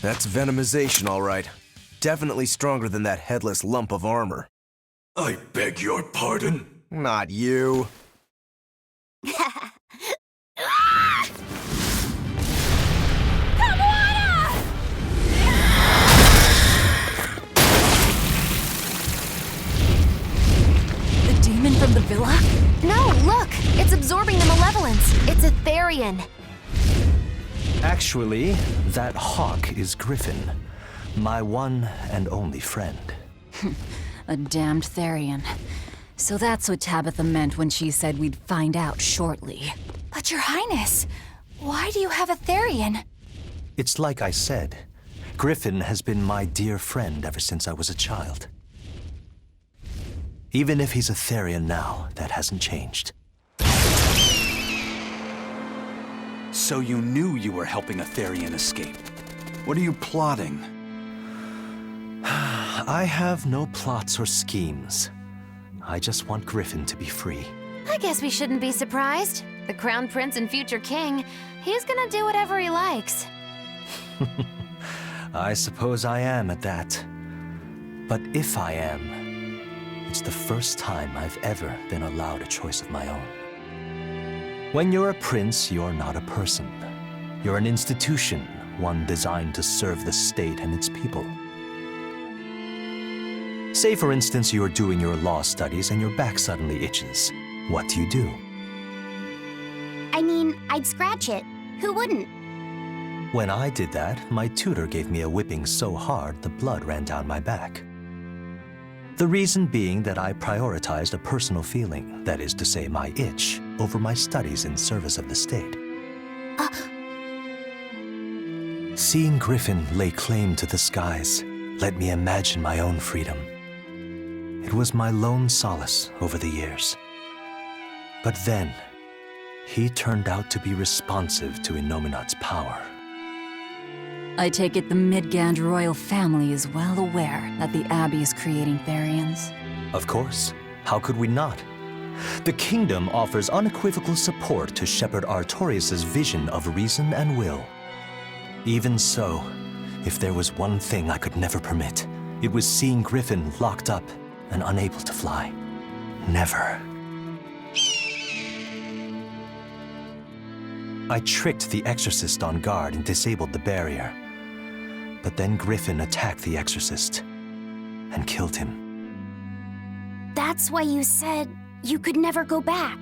F: That's venomization, all right. Definitely stronger than that headless lump of armor.
I: I beg your pardon?
F: Not you.
W: The demon from the villa?
B: No, look! It's absorbing the malevolence. It's a Therian.
H: Actually, that hawk is Griffin, my one and only friend.
W: A damned Therian. So that's what Tabitha meant when she said we'd find out shortly.
D: But Your Highness, why do you have a Therian?
H: It's like I said. Griffin has been my dear friend ever since I was a child. Even if he's a Therian now, that hasn't changed.
A: So you knew you were helping a Therian escape. What are you plotting?
H: I have no plots or schemes. I just want Griffin to be free.
B: I guess we shouldn't be surprised. The Crown Prince and future king, he's gonna do whatever he likes.
H: I suppose I am at that. But if I am, it's the first time I've ever been allowed a choice of my own. When you're a prince, you're not a person. You're an institution, one designed to serve the state and its people. Say, for instance, you're doing your law studies and your back suddenly itches. What do?
G: I mean, I'd scratch it. Who wouldn't?
H: When I did that, my tutor gave me a whipping so hard the blood ran down my back. The reason being that I prioritized a personal feeling, that is to say my itch, over my studies in service of the state. Seeing Griffin lay claim to the skies let me imagine my own freedom. It was my lone solace over the years. But then, he turned out to be responsive to Innominat's power.
W: I take it the Midgand royal family is well aware that the Abbey is creating Therians.
H: Of course. How could we not? The kingdom offers unequivocal support to Shepherd Artorius' vision of reason and will. Even so, if there was one thing I could never permit, it was seeing Griffin locked up and unable to fly. Never. I tricked the Exorcist on guard and disabled the barrier. But then Griffin attacked the Exorcist and killed him.
G: That's why you said you could never go back.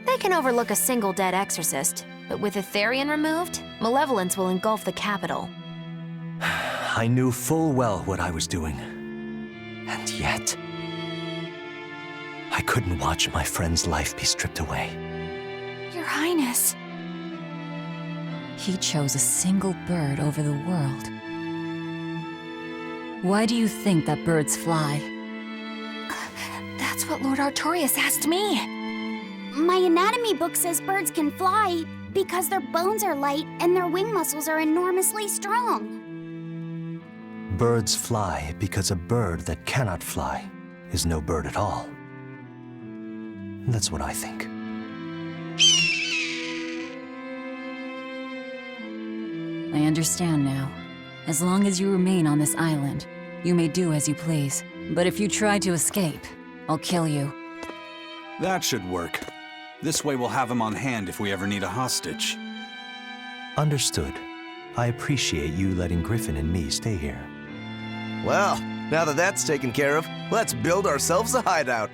B: They can overlook a single dead Exorcist, but with a Therian removed, malevolence will engulf the capital.
H: I knew full well what I was doing. And yet, I couldn't watch my friend's life be stripped away.
D: Your Highness.
W: He chose a single bird over the world. Why do you think that birds fly?
D: That's what Lord Artorius asked me.
G: My anatomy book says birds can fly because their bones are light and their wing muscles are enormously strong.
H: Birds fly because a bird that cannot fly is no bird at all. That's what I think.
W: I understand now. As long as you remain on this island, you may do as you please. But if you try to escape, I'll kill you.
A: That should work. This way we'll have him on hand if we ever need a hostage.
H: Understood. I appreciate you letting Griffin and me stay here.
F: Well, now that that's taken care of, let's build ourselves a hideout.